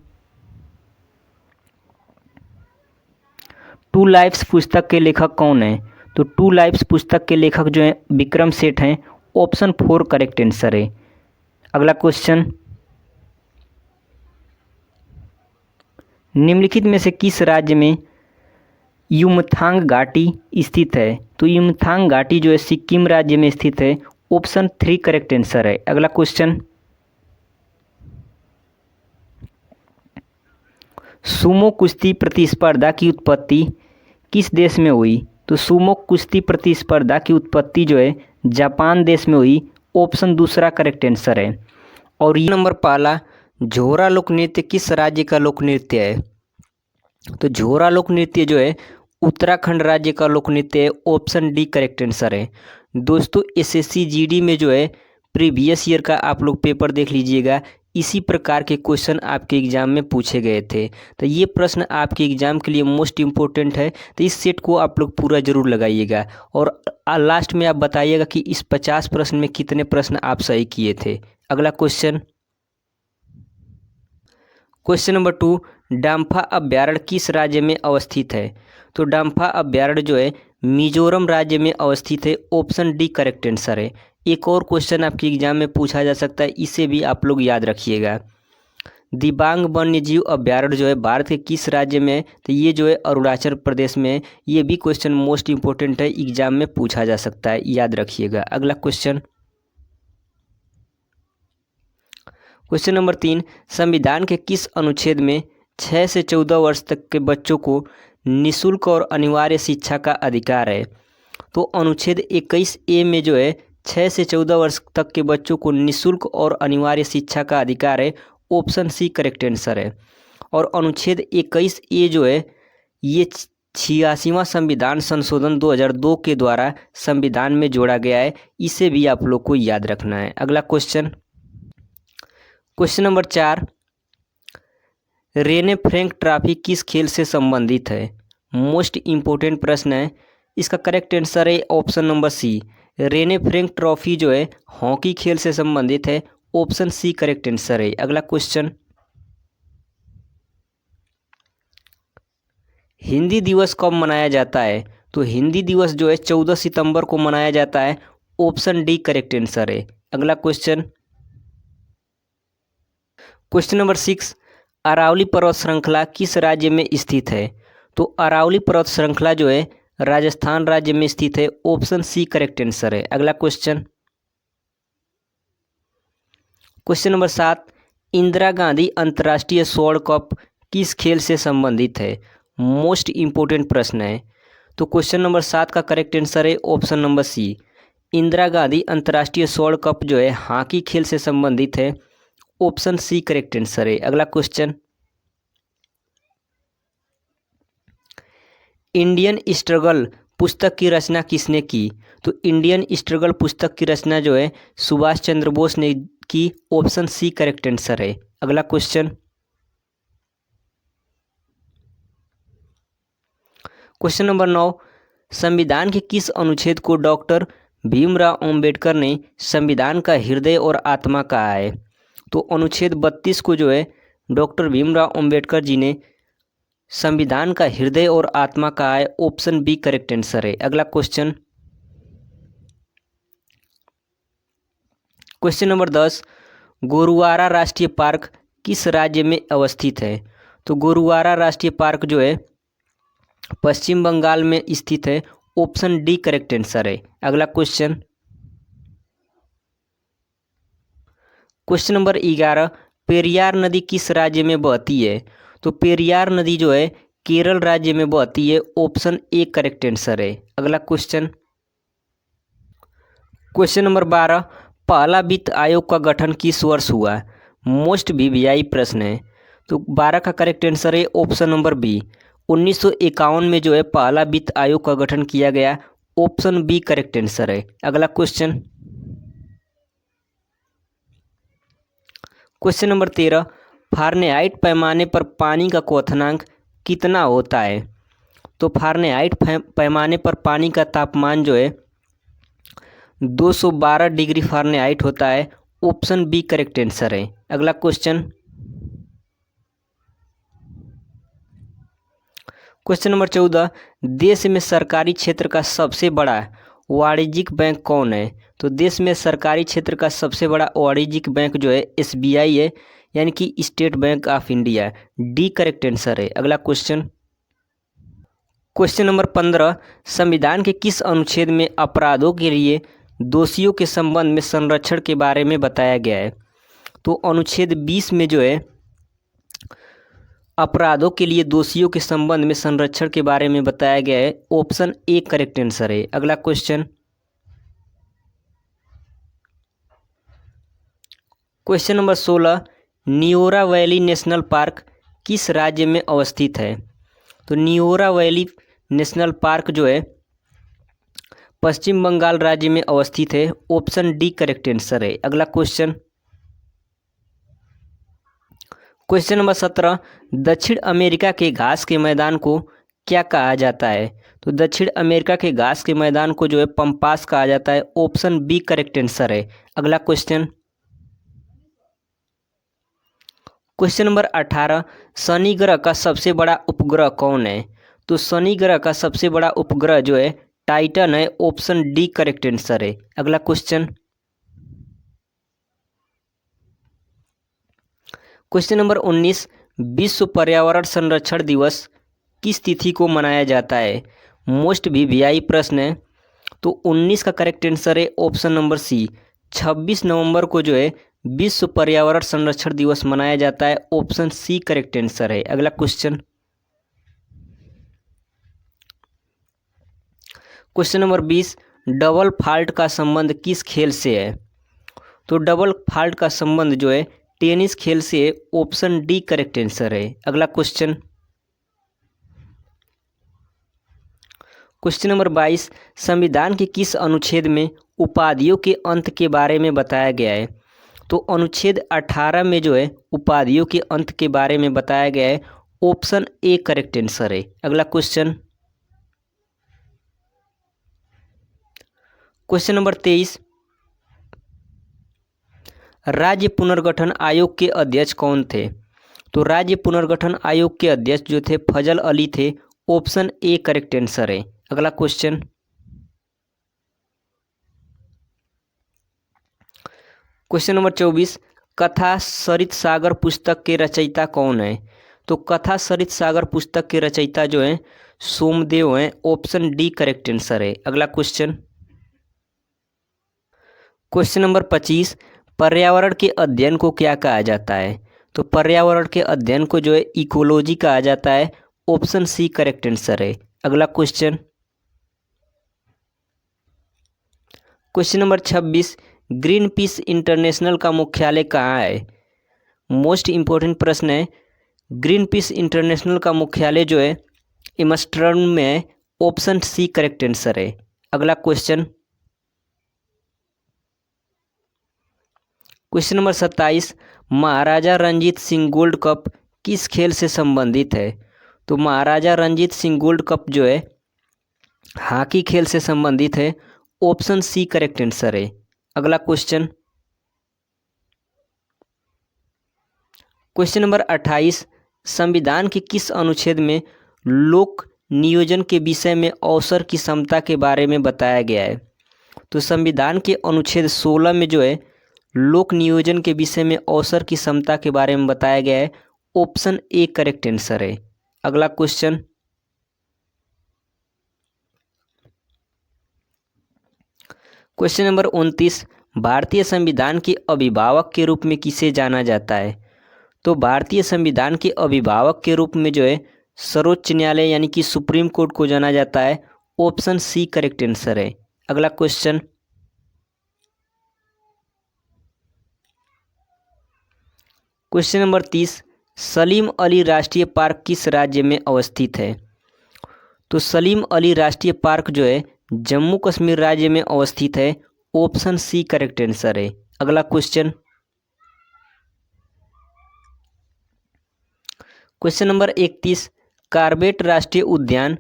टू लाइफ्स पुस्तक के लेखक कौन है? तो टू लाइफ्स पुस्तक के लेखक जो हैं विक्रम सेठ हैं। ऑप्शन 4 करेक्ट आंसर है। अगला क्वेश्चन, निम्नलिखित में से किस राज्य में युमथांग घाटी स्थित है? तो युमथांग घाटी जो है सिक्किम राज्य में स्थित है। ऑप्शन 3 करेक्ट आंसर है। अगला क्वेश्चन, सुमो कुश्ती प्रतिस्पर्धा की उत्पत्ति किस देश में हुई? तो सुमो कुश्ती प्रतिस्पर्धा की उत्पत्ति जो है जापान देश में हुई। ऑप्शन दूसरा करेक्ट आंसर है। और ये नंबर पहला, झोरा लोक नृत्य किस राज्य का लोक नृत्य है? तो झोरा लोक नृत्य जो है उत्तराखंड राज्य का लोक नृत्य है। ऑप्शन डी करेक्ट आंसर है। दोस्तों एसएससी जीडी में जो है प्रीवियस ईयर का आप लोग पेपर देख लीजिएगा, इसी प्रकार के क्वेश्चन आपके एग्ज़ाम में पूछे गए थे। तो ये प्रश्न आपके एग्ज़ाम के लिए मोस्ट इम्पोर्टेंट है, तो इस सेट को आप लोग पूरा ज़रूर लगाइएगा और लास्ट में आप बताइएगा कि इस 50 प्रश्न में कितने प्रश्न आप सही किए थे। अगला क्वेश्चन, क्वेश्चन नंबर 2, डाम्फा अभ्यारण्य किस राज्य में अवस्थित है? तो डाम्फा अभ्यारण्य जो है मिजोरम राज्य में अवस्थित है। ऑप्शन डी करेक्ट आंसर है। एक और क्वेश्चन आपके एग्जाम में पूछा जा सकता है, इसे भी आप लोग याद रखिएगा। दिबांग वन्यजीव अभ्यारण्य जो है भारत के किस राज्य में है? तो ये जो है अरुणाचल प्रदेश में है। ये भी क्वेश्चन मोस्ट इंपॉर्टेंट है, एग्जाम में पूछा जा सकता है, याद रखिएगा। अगला क्वेश्चन, क्वेश्चन नंबर 3, संविधान के किस अनुच्छेद में 6 से 14 वर्ष तक के बच्चों को निःशुल्क और अनिवार्य शिक्षा का अधिकार है? तो अनुच्छेद 21A में जो है 6 से 14 वर्ष तक के बच्चों को निःशुल्क और अनिवार्य शिक्षा का अधिकार है। ऑप्शन सी करेक्ट आंसर है। और अनुच्छेद 21A जो है ये 86वां संविधान संशोधन 2002 के द्वारा संविधान में जोड़ा गया है, इसे भी आप लोग को याद रखना है। अगला question, question number 4, Rene Frank trophy किस खेल से संबंधित है? मोस्ट इम्पोर्टेंट प्रश्न है। इसका करेक्ट आंसर है option number C. Rene Frank trophy जो है हॉकी खेल से संबंधित है। ऑप्शन सी करेक्ट आंसर है। अगला क्वेश्चन, हिंदी दिवस कब मनाया जाता है? तो हिंदी दिवस जो है 14 सितंबर को मनाया जाता है। ऑप्शन डी करेक्ट आंसर है। अगला क्वेश्चन, क्वेश्चन नंबर 6, अरावली पर्वत श्रृंखला किस राज्य में स्थित है? तो अरावली पर्वत श्रृंखला जो है राजस्थान राज्य में स्थित है। ऑप्शन सी करेक्ट आंसर है। अगला question, question number 7, Indira Gandhi अंतर्राष्ट्रीय स्वर्ण कप किस खेल से संबंधित है? मोस्ट इंपोर्टेंट प्रश्न है। तो क्वेश्चन नंबर 7 का करेक्ट आंसर है option number C. Indira Gandhi अंतर्राष्ट्रीय स्वर्ण कप जो है हॉकी खेल से संबंधित है। ऑप्शन सी करेक्ट आंसर है। अगला क्वेश्चन, इंडियन स्ट्रगल पुस्तक की रचना किसने की? तो इंडियन स्ट्रगल पुस्तक की रचना जो है सुभाष चंद्र बोस ने की। ऑप्शन सी करेक्ट आंसर है। अगला क्वेश्चन, क्वेश्चन नंबर 9, संविधान के किस अनुच्छेद को डॉक्टर भीमराव अंबेडकर ने संविधान का हृदय और आत्मा कहा है? तो अनुच्छेद 32 को जो है डॉक्टर भीमराव अंबेडकर जी ने संविधान का हृदय और आत्मा कहा है। ऑप्शन बी करेक्ट आंसर है। अगला क्वेश्चन, क्वेश्चन नंबर 10, गोरुवारा राष्ट्रीय पार्क किस राज्य में अवस्थित है? तो गोरुवारा राष्ट्रीय पार्क जो है पश्चिम बंगाल में स्थित है। ऑप्शन डी करेक्ट आंसर है। अगला क्वेश्चन, क्वेश्चन नंबर 11, पेरियार नदी किस राज्य में बहती है? तो पेरियार नदी जो है केरल राज्य में बहती है। ऑप्शन ए करेक्ट आंसर है। अगला क्वेश्चन, क्वेश्चन नंबर 12, पहला वित्त आयोग का गठन किस वर्ष हुआ? मोस्ट वीवीआई प्रश्न है। तो 12 का करेक्ट आंसर है ऑप्शन नंबर बी। 1951 में जो है पहला वित्त आयोग का गठन किया गया। ऑप्शन बी करेक्ट आंसर है। अगला क्वेश्चन, क्वेश्चन नंबर 13, फारेनहाइट पैमाने पर पानी का क्वथनांक कितना होता है? तो फारेनहाइट पैमाने पर पानी का तापमान जो है 212 डिग्री फारेनहाइट होता है। ऑप्शन बी करेक्ट आंसर है। अगला क्वेश्चन, क्वेश्चन नंबर 14, देश में सरकारी क्षेत्र का सबसे बड़ा वाणिज्यिक बैंक कौन है? तो देश में सरकारी क्षेत्र का सबसे बड़ा वाणिज्यिक बैंक जो है एसबीआई है, यानी कि state bank of India. D correct answer है। अगला क्वेश्चन, क्वेश्चन नंबर 15, संविधान के किस अनुच्छेद में अपराधों के लिए दोषियों के संबंध में संरक्षण के बारे में बताया गया है? तो अनुच्छेद 20 में जो है अपराधों के लिए दोषियों के संबंध में संरक्षण के बारे में बताया गया है। ऑप्शन ए करेक्ट आंसर है। अगला question, question number 16, Neora valley national park किस राज्य में अवस्थित है? तो नियोरा वैली नेशनल पार्क जो है पश्चिम बंगाल राज्य में अवस्थित है। ऑप्शन डी करेक्ट आंसर है। अगला क्वेश्चन, क्वेश्चन नंबर 17, दक्षिण अमेरिका के घास के मैदान को क्या कहा जाता है? तो दक्षिण अमेरिका के घास के मैदान को जो है पम्पास कहा जाता है। ऑप्शन बी करेक्ट आंसर है। अगला क्वेश्चन, क्वेश्चन नंबर 18, शनि ग्रह का सबसे बड़ा उपग्रह कौन है? तो शनि ग्रह का सबसे बड़ा उपग्रह जो है टाइटन है। ऑप्शन डी करेक्ट आंसर है। अगला क्वेश्चन, क्वेश्चन नंबर 19, विश्व पर्यावरण संरक्षण दिवस किस तिथि को मनाया जाता है? मोस्ट वीवीआई प्रश्न है। तो 19 का करेक्ट आंसर है ऑप्शन नंबर सी। 26 नवंबर को जो है विश्व पर्यावरण संरक्षण दिवस मनाया जाता है। ऑप्शन सी करेक्ट आंसर है। अगला question, question number 20, double fault का संबंध किस खेल से है? तो डबल फॉल्ट का संबंध जो है टेनिस खेल से है। ऑप्शन डी करेक्ट आंसर है। अगला क्वेश्चन, क्वेश्चन नंबर 22, संविधान के किस अनुच्छेद में उपाधियों के अंत के बारे में बताया गया है? तो अनुच्छेद 18 में जो है उपाधियों के अंत के बारे में बताया गया है। ऑप्शन ए करेक्ट आंसर है। अगला क्वेश्चन, क्वेश्चन नंबर 23, राज्य पुनर्गठन आयोग के अध्यक्ष कौन थे? तो राज्य पुनर्गठन आयोग के अध्यक्ष जो थे फजल अली थे। ऑप्शन ए करेक्ट आंसर है। अगला क्वेश्चन, क्वेश्चन नंबर 24, कथा सरित सागर पुस्तक के रचयिता कौन है? तो कथा सरित सागर पुस्तक के रचयिता जो हैं सोमदेव हैं। ऑप्शन डी करेक्ट आंसर है। अगला क्वेश्चन, क्वेश्चन नंबर 25, पर्यावरण के अध्ययन को क्या कहा जाता है? तो पर्यावरण के अध्ययन को जो है इकोलॉजी कहा जाता है। ऑप्शन सी करेक्ट आंसर है। अगला question, question number 26, green peas international का मुख्यालय कहाँ है? मोस्ट इंपॉर्टेंट प्रश्न है। ग्रीन पीस इंटरनेशनल का मुख्यालय जो है एम्स्टर्डम में है। ऑप्शन सी करेक्ट आंसर है। अगला क्वेश्चन, क्वेश्चन नंबर 27, महाराजा रंजीत सिंह गोल्ड कप किस खेल से संबंधित है? तो महाराजा रंजीत सिंह गोल्ड कप जो है हॉकी खेल से संबंधित है। ऑप्शन सी करेक्ट आंसर है। अगला क्वेश्चन, क्वेश्चन नंबर 28, संविधान के किस अनुच्छेद में लोक नियोजन के विषय में अवसर की समता के बारे में बताया गया है? तो संविधान के अनुच्छेद 16 में जो है लोक नियोजन के विषय में अवसर की समता के बारे में बताया गया है। ऑप्शन ए करेक्ट आंसर है। अगला क्वेश्चन, क्वेश्चन नंबर 29, भारतीय संविधान के अभिभावक के रूप में किसे जाना जाता है? तो भारतीय संविधान के अभिभावक के रूप में जो है सर्वोच्च न्यायालय यानी कि सुप्रीम कोर्ट को जाना जाता है। ऑप्शन सी करेक्ट आंसर है। अगला question, question number 30, Salim Ali राष्ट्रीय पार्क किस राज्य में अवस्थित है? तो सलीम अली राष्ट्रीय पार्क जो है जम्मू कश्मीर राज्य में अवस्थित है। ऑप्शन सी करेक्ट आंसर है। अगला क्वेश्चन, क्वेश्चन नंबर 31, कार्बेट राष्ट्रीय उद्यान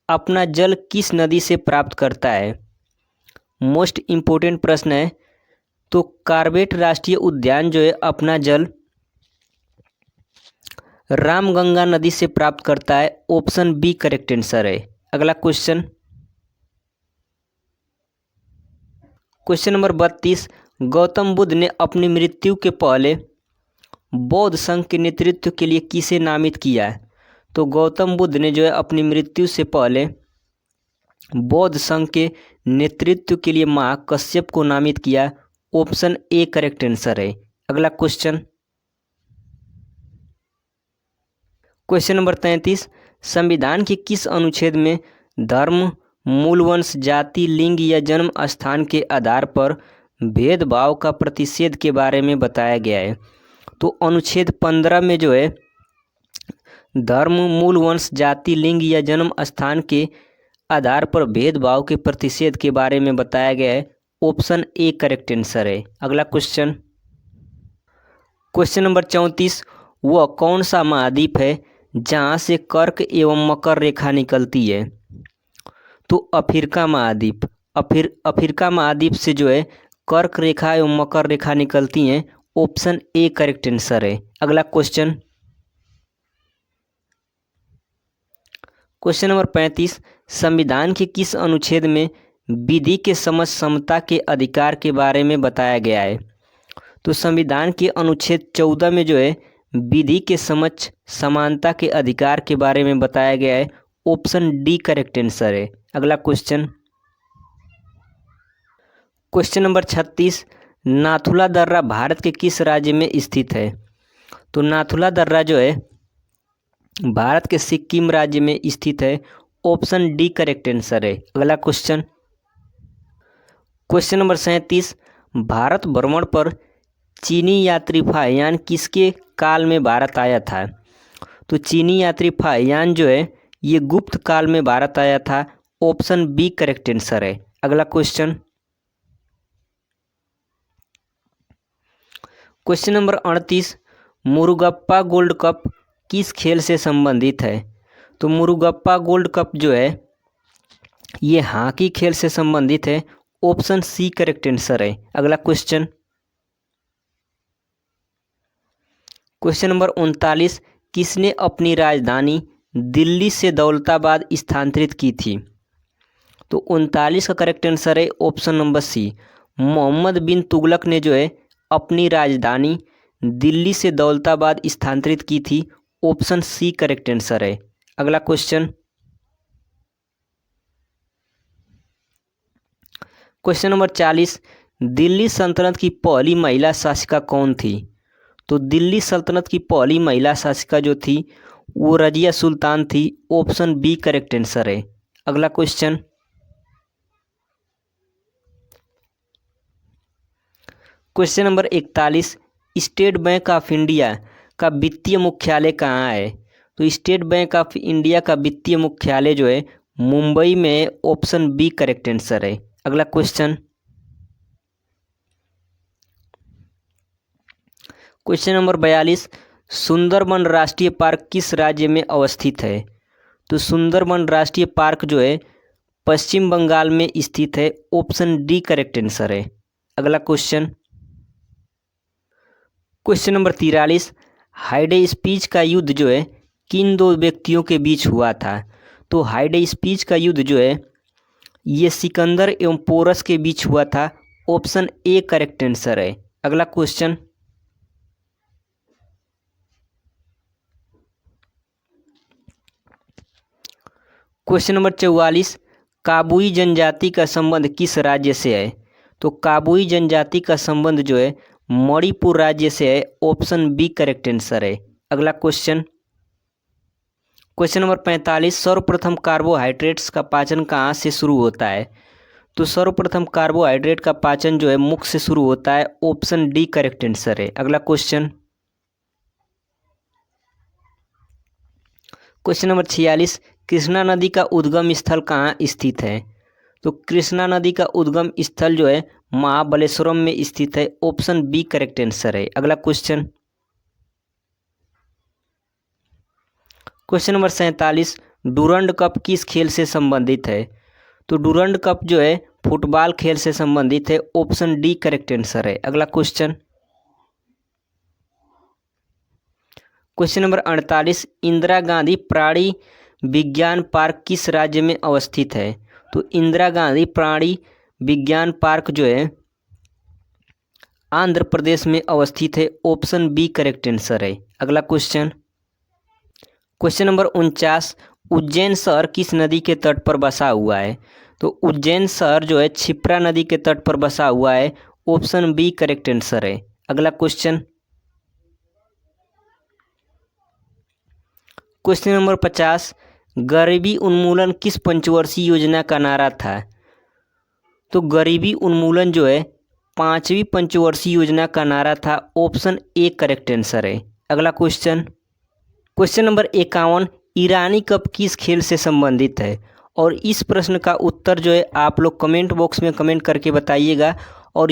अपना जल किस नदी से प्राप्त करता है? मोस्ट इम्पोर्टेंट प्रश्न है। तो कार्बेट राष्ट्रीय उद्यान जो है अपना जल रामगंगा नदी से प्राप्त करता है। ऑप्शन बी करेक्ट आंसर है। अगला question, question number 32, Gautam Buddha ने अपनी मृत्यु के पहले बौद्ध संघ के नेतृत्व के लिए किसे नामित किया है? तो गौतम बुद्ध ने जो है अपनी मृत्यु से पहले बौद्ध संघ के नेतृत्व के लिए महाकश्यप को नामित किया। ऑप्शन ए करेक्ट आंसर है। अगला क्वेश्चन, क्वेश्चन नंबर 33, संविधान के किस अनुच्छेद में धर्म, मूलवंश, जाति, लिंग या जन्म स्थान के आधार पर भेदभाव का प्रतिषेध के बारे में बताया गया है? तो अनुच्छेद 15 में जो है धर्म, मूलवंश, जाति, लिंग या जन्म स्थान के आधार पर भेदभाव के प्रतिषेध के बारे में बताया गया है। ऑप्शन ए करेक्ट आंसर है। अगला क्वेश्चन, क्वेश्चन नंबर 34, वह कौन सा महाद्वीप है जहां से कर्क एवं मकर रेखा निकलती है? तो अफ्रीका महाद्वीप। अफ्रीका महाद्वीप से जो है कर्क रेखा एवं मकर रेखा निकलती हैं। ऑप्शन ए करेक्ट आंसर है। अगला क्वेश्चन, क्वेश्चन नंबर 35, संविधान के किस अनुच्छेद में विधि के समक्ष समता के अधिकार के बारे में बताया गया है? तो संविधान के अनुच्छेद 14 में जो है विधि के समक्ष समानता के अधिकार के बारे में बताया गया है। ऑप्शन डी करेक्ट आंसर है। अगला क्वेश्चन, क्वेश्चन नंबर 36, नाथुला दर्रा भारत के किस राज्य में स्थित है? तो नाथुला दर्रा जो है भारत के सिक्किम राज्य में स्थित है। ऑप्शन डी करेक्ट आंसर है। अगला क्वेश्चन, क्वेश्चन नंबर 37, भारत भ्रमण पर चीनी यात्री फाहियान किसके काल में भारत आया था? तो चीनी यात्री फाहियान जो है ये गुप्त काल में भारत आया था। ऑप्शन बी करेक्ट आंसर है। अगला question, question number 38, Murugappa gold cup किस खेल से संबंधित है? तो मुरुगप्पा गोल्ड कप जो है ये हॉकी खेल से संबंधित है। ऑप्शन सी करेक्ट आंसर है। अगला क्वेश्चन, क्वेश्चन नंबर 39, किसने अपनी राजधानी दिल्ली से दौलताबाद स्थानांतरित की थी? तो 39 का करेक्ट आंसर है ऑप्शन नंबर सी, मोहम्मद बिन तुगलक ने जो है अपनी राजधानी दिल्ली से दौलताबाद स्थानांतरित की थी? ऑप्शन सी करेक्ट आंसर है। अगला क्वेश्चन, क्वेश्चन नंबर 40, दिल्ली सल्तनत की पहली महिला शासिका कौन थी? तो दिल्ली सल्तनत की पहली महिला शासिका जो थी वो रजिया सुल्तान थी। ऑप्शन बी करेक्ट आंसर है। अगला question, question number 41, state bank of India का वित्तीय मुख्यालय कहाँ है? तो स्टेट बैंक ऑफ इंडिया का वित्तीय मुख्यालय जो है मुंबई में है। ऑप्शन बी करेक्ट आंसर है। अगला क्वेश्चन, क्वेश्चन नंबर 42, सुंदरबन राष्ट्रीय पार्क किस राज्य में अवस्थित है? तो सुंदरबन राष्ट्रीय पार्क जो है पश्चिम बंगाल में स्थित है। ऑप्शन डी करेक्ट आंसर है। अगला क्वेश्चन, क्वेश्चन नंबर 43, हाइडे स्पीच का युद्ध जो है किन दो व्यक्तियों के बीच हुआ था? तो हाइडे स्पीच का युद्ध जो है ये सिकंदर एवं पोरस के बीच हुआ था। ऑप्शन ए करेक्ट आंसर है। अगला क्वेश्चन, क्वेश्चन नंबर 44, काबुई जनजाति का संबंध किस राज्य से है? तो काबुई जनजाति का संबंध जो है मणिपुर राज्य से है। ऑप्शन बी करेक्ट आंसर है। अगला क्वेश्चन, क्वेश्चन नंबर 45, सर्वप्रथम कार्बोहाइड्रेट्स का पाचन कहाँ से शुरू होता है? तो सर्वप्रथम कार्बोहाइड्रेट का पाचन जो है मुख से शुरू होता है। ऑप्शन डी करेक्ट आंसर है। अगला क्वेश्चन, क्वेश्चन नंबर 46, कृष्णा नदी का उद्गम स्थल कहाँ स्थित है? तो कृष्णा नदी का उद्गम स्थल जो है महाबलेश्वरम में स्थित है। ऑप्शन बी करेक्ट आंसर है। अगला question, question number 47, Durand cup किस खेल से संबंधित है? तो डूरंड कप जो है फुटबॉल खेल से संबंधित है। ऑप्शन डी करेक्ट आंसर है। अगला question, question number 48, Indira Gandhi प्राणी विज्ञान पार्क किस राज्य में अवस्थित है? तो इंदिरा गांधी प्राणी विज्ञान पार्क जो है आंध्र प्रदेश में अवस्थित है। ऑप्शन बी करेक्ट आंसर है। अगला क्वेश्चन, क्वेश्चन नंबर 49, उज्जैन शहर किस नदी के तट पर बसा हुआ है? तो उज्जैन शहर जो है क्षिप्रा नदी के तट पर बसा हुआ है। ऑप्शन बी करेक्ट आंसर है। अगला क्वेश्चन, क्वेश्चन नंबर 50, गरीबी उन्मूलन किस पंचवर्षीय योजना का नारा था? तो गरीबी उन्मूलन जो है 5वीं पंचवर्षीय योजना का नारा था। ऑप्शन ए करेक्ट आंसर है। अगला क्वेश्चन, क्वेश्चन नंबर 51, ईरानी कप किस खेल से संबंधित है? और इस प्रश्न का उत्तर जो है आप लोग कमेंट बॉक्स में कमेंट करके बताइएगा।